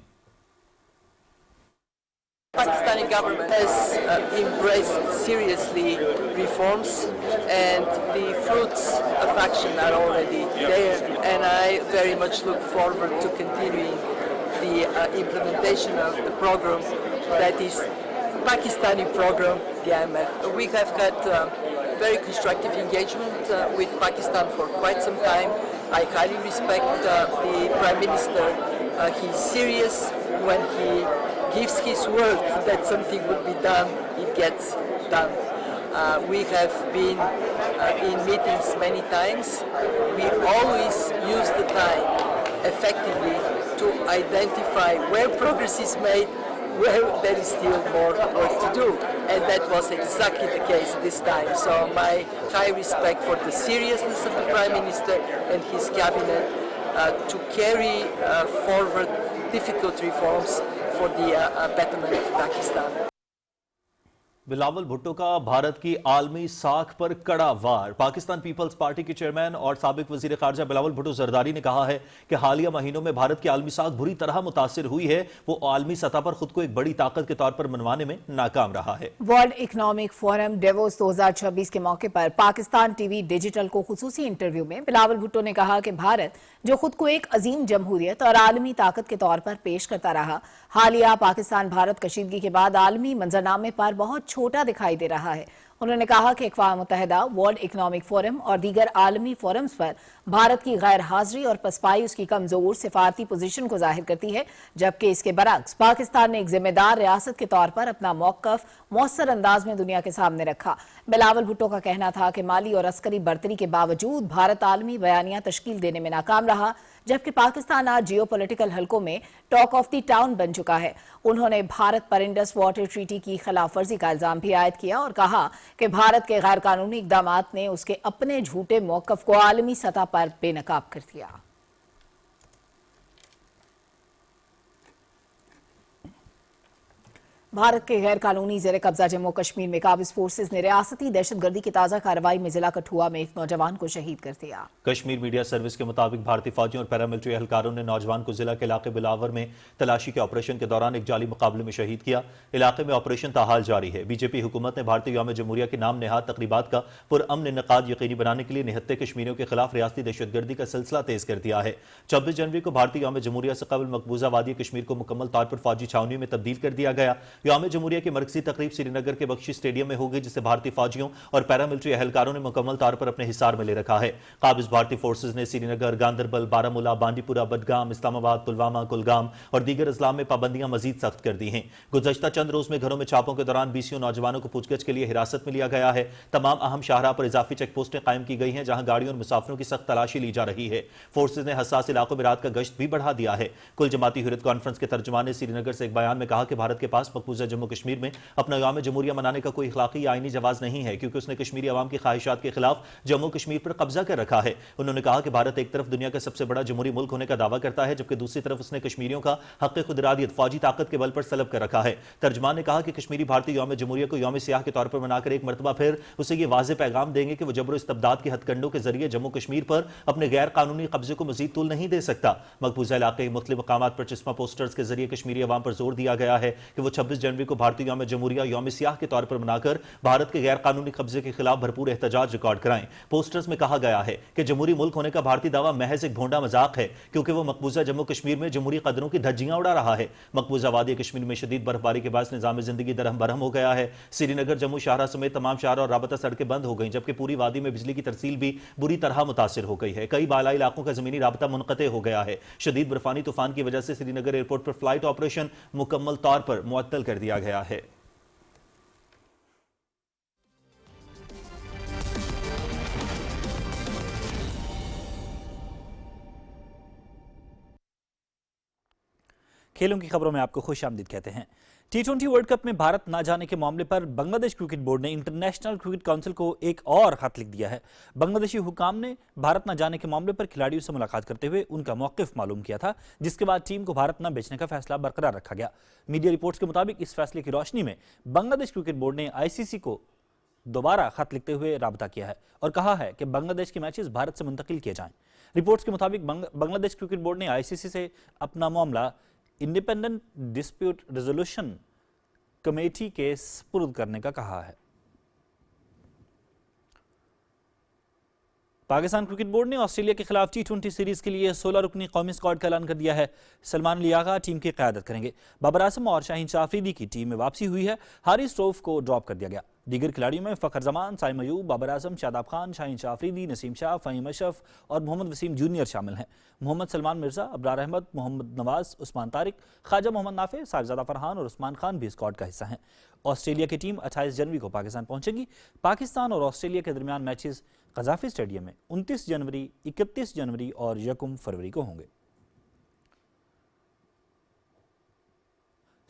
Pakistani government has embraced seriously reforms, and the fruits of action are already there, and I very much look forward to continuing the implementation of the program that is Pakistani program, the IMF. We have had very constructive engagement with Pakistan for quite some time. I highly respect the Prime Minister. He's serious when he gives his word that something will be done, it gets done. We have been in meetings many times. We always use the time effectively to identify where progress is made, where there is still more work to do. And that was exactly the case this time. So my high respect for the seriousness of the Prime Minister and his cabinet to carry forward difficult reforms for the betterment of Pakistan. Bilawal Bhutto کا بھارت کی عالمی ساکھ پر کڑا وار. Pakistan Peoples party کے chairman اور سابق وزیر خارجہ بلاول بھٹو زرداری نے کہا ہے کہ حالیہ مہینوں میں بھارت کی عالمی ساکھ بری طرح متاثر ہوئی ہے. وہ عالمی سطح پر خود کو ایک بڑی طاقت کے طور پر منوانے میں ناکام رہا ہے. ورلڈ اکنامک فورم ڈیووس 2026 کے موقع پر پاکستان ٹی وی ڈیجیٹل کو خصوصی انٹرویو میں بلاول بھٹو نے کہا کہ بھارت جو خود کو ایک عظیم جمہوریت اور عالمی طاقت کے طور پر پیش کرتا رہا، حالیہ پاکستان بھارت کشیدگی کے بعد عالمی منظرنامے پر بہت چھوٹا دکھائی دے رہا ہے. انہوں نے کہا کہ اقوام متحدہ، ورلڈ اکنامک فورم اور دیگر عالمی فورمز پر بھارت کی غیر حاضری اور پسپائی اس کی کمزور سفارتی پوزیشن کو ظاہر کرتی ہے، جبکہ اس کے برعکس پاکستان نے ایک ذمہ دار ریاست کے طور پر اپنا موقف مؤثر انداز میں دنیا کے سامنے رکھا. بلاول بھٹو کا کہنا تھا کہ مالی اور عسکری برتری کے باوجود بھارت عالمی بیانیہ تشکیل دینے میں ناکام رہا، جبکہ پاکستان آج جیو پولیٹیکل حلقوں میں ٹاک آف دی ٹاؤن بن چکا ہے. انہوں نے بھارت پر انڈس واٹر ٹریٹی کی خلاف ورزی کا الزام بھی عائد کیا اور کہا کہ بھارت کے غیر قانونی اقدامات نے اس کے اپنے جھوٹے موقف کو عالمی سطح پر بے نقاب کر دیا. بھارت کے غیر قانونی زیر قبضہ جموں کشمیر میں قابض فورسز نے ریاستی دہشت گردی کی تازہ کارروائی میں ضلع کٹھوعہ میں ایک نوجوان کو شہید کر دیا. کشمیر میڈیا سروس کے مطابق بھارتی فوجیوں اور پیراملٹری اہلکاروں نے نوجوان کو ضلع کے علاقے بلاور میں تلاشی کے آپریشن کے دوران ایک جعلی مقابلے میں شہید کیا. علاقے میں آپریشن تاحال جاری ہے. BJP حکومت نے بھارتی یوم جمہوریہ کے نام نہاد تقریبات کا پرامن انعقاد یقینی بنانے کے لیے نہتے کشمیریوں کے خلاف ریاستی دہشت گردی کا سلسلہ تیز کر دیا ہے. 26 جنوری کو بھارتی یوم جمہوریہ سے قبل مقبوضہ وادی کشمیر کو مکمل طور پر فوجی چھاونیوں میں تبدیل کر دیا گیا. یوم جمہوریہ کی مرکزی تقریب سری نگر کے بخشی اسٹیڈیم میں ہوگی، جسے بھارتی فوجیوں اور پیراملٹری اہلکاروں نے مکمل طور پر اپنے حصار میں لے رکھا ہے. قابض بھارتی فورسز نے سری نگر، گاندربل، بارامولہ، بانڈی پورہ، بدگام، اسلام آباد، پلوامہ، کلگام اور دیگر اضلاع میں پابندیاں مزید سخت کر دی ہیں. گزشتہ چند روز میں گھروں میں چھاپوں کے دوران 20 نوجوانوں کو پوچھ گچھ کے لیے حراست میں لیا گیا ہے. تمام اہم شاہراہ پر اضافی چیک پوسٹیں قائم کی گئی ہیں، جہاں گاڑیوں اور مسافروں کی سخت تلاشی لی جا رہی ہے. فورسز نے حساس علاقوں میں رات کا گشت بھی بڑھا دیا ہے. کل جماعتی حریت کانفرنس کے ترجمان نے سری نگر سے ایک بیان میں کہا کہ بھارت کے پاس مقبوضہ جموں کشمیر میں اپنا یوم جمہوریہ منانے کا کوئی اخلاقی یا آئینی جواز نہیں ہے، کیونکہ اس نے کشمیری عوام کی خواہشات کے خلاف جموں کشمیر پر قبضہ کر رکھا ہے. انہوں نے کہا کہ بھارت ایک طرف دنیا کا سب سے بڑا جمہوری ملک ہونے کا دعویٰ کرتا ہے، جبکہ دوسری طرف اس نے کشمیریوں کا حق خود ارادیت فوجی طاقت کے بل پر سلب کر رکھا ہے. ترجمان نے کہا کہ کشمیری بھارتی یوم جمہوریہ کو یوم سیاہ کے طور پر منا کر ایک مرتبہ پھر اسے یہ واضح پیغام دیں گے کہ وہ جبر و استبداد کے ہتھ کنڈوں کے ذریعے جموں کشمیر پر اپنے غیر قانونی قبضے کو مزید طول نہیں دے سکتا. مقبوضہ علاقے کے مختلف مقامات پر چشمہ پوسٹرز کے ذریعے کشمیری عوام پر زور دیا گیا ہے کہ وہ 26 جنوری کو بھارتی یوم جمہوریہ یوم سیاہ کے طور پر منا کر بھارت کے غیر قانونی قبضے کے خلاف بھرپور احتجاج ریکارڈ کرائیں. پوسٹرز میں کہا گیا ہے کہ جمہوری ملک ہونے کا بھارتی دعویٰ محض ایک بھونڈا مذاق ہے، کیونکہ وہ مقبوضہ جموں کشمیر میں جمہوری قدروں کی دھجیاں اڑا رہا ہے. مقبوضہ وادی کشمیر میں شدید برف باری کے باعث نظام زندگی درہم برہم ہو گیا ہے. سری نگر جموں شاہراہ سمیت تمام شاہراہ اور رابطہ سڑکیں بند ہو گئیں، جبکہ پوری وادی میں بجلی کی ترسیل بھی بری طرح متاثر ہو گئی ہے. کئی بالائی علاقوں کا زمینی رابطہ منقطع ہو گیا ہے. شدید برفانی طوفان کی وجہ سے سری نگر ایئرپورٹ پر فلائٹ آپریشن مکمل طور پر معطل کر دیا گیا ہے. खेलों की खबरों में आपको खुश आमदीद कहते हैं। T20 वर्ल्ड कप में भारत न जाने के मामले पर बांग्लादेश क्रिकेट बोर्ड ने इंटरनेशनल क्रिकेट काउंसिल को एक और खत लिख दिया है। बांग्लादेशी हुकाम ने भारत न जाने के मामले पर खिलाड़ियों से मुलाकात करते हुए उनका मौकिफ मालूम किया था, जिसके बाद टीम को भारत न बेचने का फैसला बरकरार रखा गया। मीडिया रिपोर्ट्स के मुताबिक इस फैसले की रोशनी में बांग्लादेश क्रिकेट बोर्ड ने ICC को दोबारा खत लिखते हुए राबता किया है और कहा है कि बांग्लादेश के मैचेस भारत से मुंतकिल किए जाएं। रिपोर्ट्स के मुताबिक बांग्लादेश क्रिकेट बोर्ड ने ICC से अपना मामला इंडिपेंडेंट डिस्प्यूट रेजोल्यूशन कमेटी के सुपुर्द करने का कहा है। पाकिस्तान क्रिकेट बोर्ड ने ऑस्ट्रेलिया के खिलाफ T20 सीरीज के लिए 16 रुकनी कौमी स्क्वाड का ऐलान कर दिया है। सलमान अली आगा टीम की क़यादत करेंगे। बाबर आजम और शाहीन शाह अफरीदी की टीम में वापसी हुई है। हारिस रऊफ को ड्रॉप कर दिया गया। दीगर खिलाड़ियों में फ़खर जमान, साइम अयूब, बाबर आजम, शादाब खान, शाहीन शाह अफरीदी, नसीम शाह, फ़हीम अशरफ और मोहम्मद वसीम जूनियर शामिल हैं। मोहम्मद सलमान मिर्जा, अबरार अहमद, मोहम्मद नवाज, उस्मान तारिक, ख्वाजा मोहम्मद नाफे, साहिबजादा फरहान और उस्मान खान भी स्क्वाड का हिस्सा हैं। ऑस्ट्रेलिया की टीम 28 जनवरी को पाकिस्तान पहुंचेगी। पाकिस्तान और ऑस्ट्रेलिया के दरमियान मैचेस कज़ाफी स्टेडियम में 29 जनवरी, 31 जनवरी और 1 फरवरी को होंगे।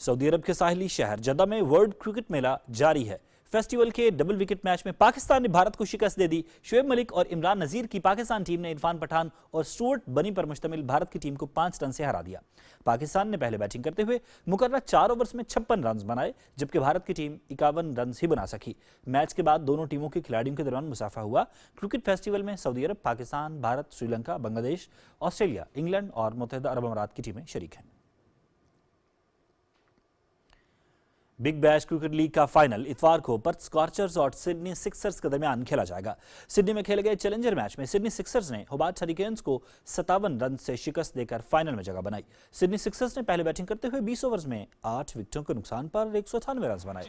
सऊदी अरब के साहिली शहर जद्दा में वर्ल्ड क्रिकेट मेला जारी है। फेस्टिवल के डबल विकेट मैच में पाकिस्तान ने भारत को शिकस्त दे दी। शुएब मलिक और इमरान नजीर की पाकिस्तान टीम ने इरफान पठान और स्टुअर्ट बनी पर मुश्तमिल भारत की टीम को 5 रन से हरा दिया। पाकिस्तान ने पहले बैटिंग करते हुए मुकर्रर 4 ओवर्स में 56 रन बनाए, जबकि भारत की टीम 51 रन ही बना सकी। मैच के बाद दोनों टीमों के खिलाड़ियों के दरमियान मुसाफा हुआ। क्रिकेट फेस्टिवल में सऊदी अरब, पाकिस्तान, भारत, श्रीलंका, बांग्लादेश, ऑस्ट्रेलिया, इंग्लैंड और मुत्तहिदा अरब अमारात की टीमें शरीक हैं। बिग बैश क्रिकेट लीग का फाइनल इतवार को पर्थ स्कॉर्चर्स और सिडनी सिक्सर्स के दरमियान खेला जाएगा। सिडनी में खेले गए चैलेंजर मैच में सिडनी सिक्सर्स ने होबार्ट हरिकेन्स को 57 रन से शिकस्त देकर फाइनल में जगह बनाई। सिडनी सिक्सर्स ने पहले बैटिंग करते हुए 20 ओवर्स में 8 विकेटों के नुकसान पर 198 रन बनाए।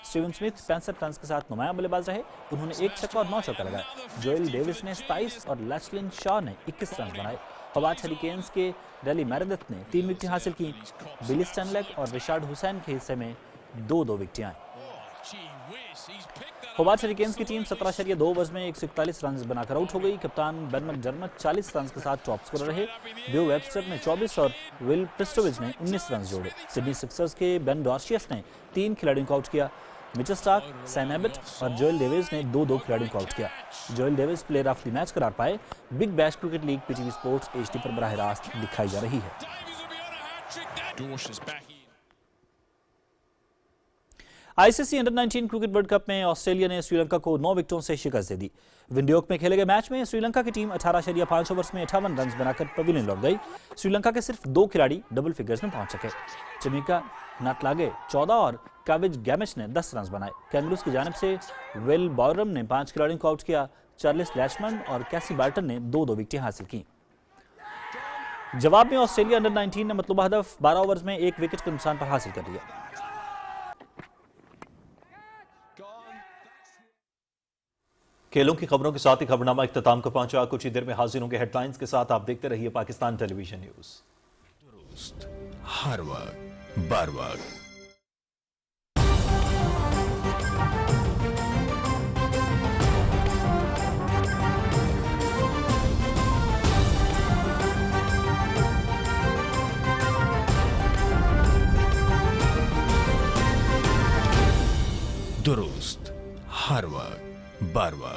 स्टीवन स्मिथ 65 रन के साथ नुमायां बल्लेबाज रहे। उन्होंने 1 छक्का और 9 चौके लगाए। जोएल डेविस ने 27 और लैचलिन शॉ ने 21 रन बनाए। होबार्ट हरिकेन्स के रैली मैरेदिथ ने 3 विकेटें हासिल की। बिली स्टैनलेक और रिशार्ड हुसैन के हिस्से में 2-2 विकेटें आई। होबार्ट हरिकेन्स की टीम 17.2 ओवर्स में 141 रन बनाकर आउट हो गई। कप्तान बेन मैकडर्मट 40 रन के साथ टॉप स्कोरर रहे। बियो वेबस्टर ने 24 और विल प्रिस्टोविच ने 19 रन जोड़े। सिडनी सिक्सर्स के बेन डॉर्शियस ने 3 खिलाड़ियों को आउट किया। मिचेल स्टार्क, सैम एबट और जोएल डेविस ने 2-2 खिलाड़ियों को आउट किया। Joel Davies player of the match करार पाए। Big bash cricket league PTV sports HD पर बराह रास्त दिखाई जा रही है। ICC under-19 cricket world cup में ऑस्ट्रेलिया ने श्रीलंका को 9 विकेटों से शिकस्त दे दी। विंडीयोक में खेले गए मैच में श्रीलंका की टीम 18.5 ओवर्स में 58 रन बनाकर पवेलियन लौट गई। श्रीलंका के सिर्फ 2 खिलाड़ी डबल फिगर्स में पहुंच सके। चमिका नाटलागे 14 और काविज गैमिश ने 10 रन बनाए। कैंगरूज की जानिब से विल बॉयरम ने 5 खिलाड़ियों को आउट किया। चार्लिस लैचमैन और कैसी बार्टन ने 2-2 विकेटें हासिल की। जवाब में ऑस्ट्रेलिया अंडर-19 ने मतलूबा हदफ 12 ओवर्स में 1 विकेट के नुकसान पर हासिल कर लिया। खेलों की खबरों के साथ ही खबरनामा इख्तिताम को पहुंचा। कुछ ही देर में हाजिर होंगे हेडलाइंस के साथ। आप देखते रहिए पाकिस्तान टेलीविजन न्यूज। हर वक्त बर वक्त। दुरुस्त हर वक्त बर वक्त।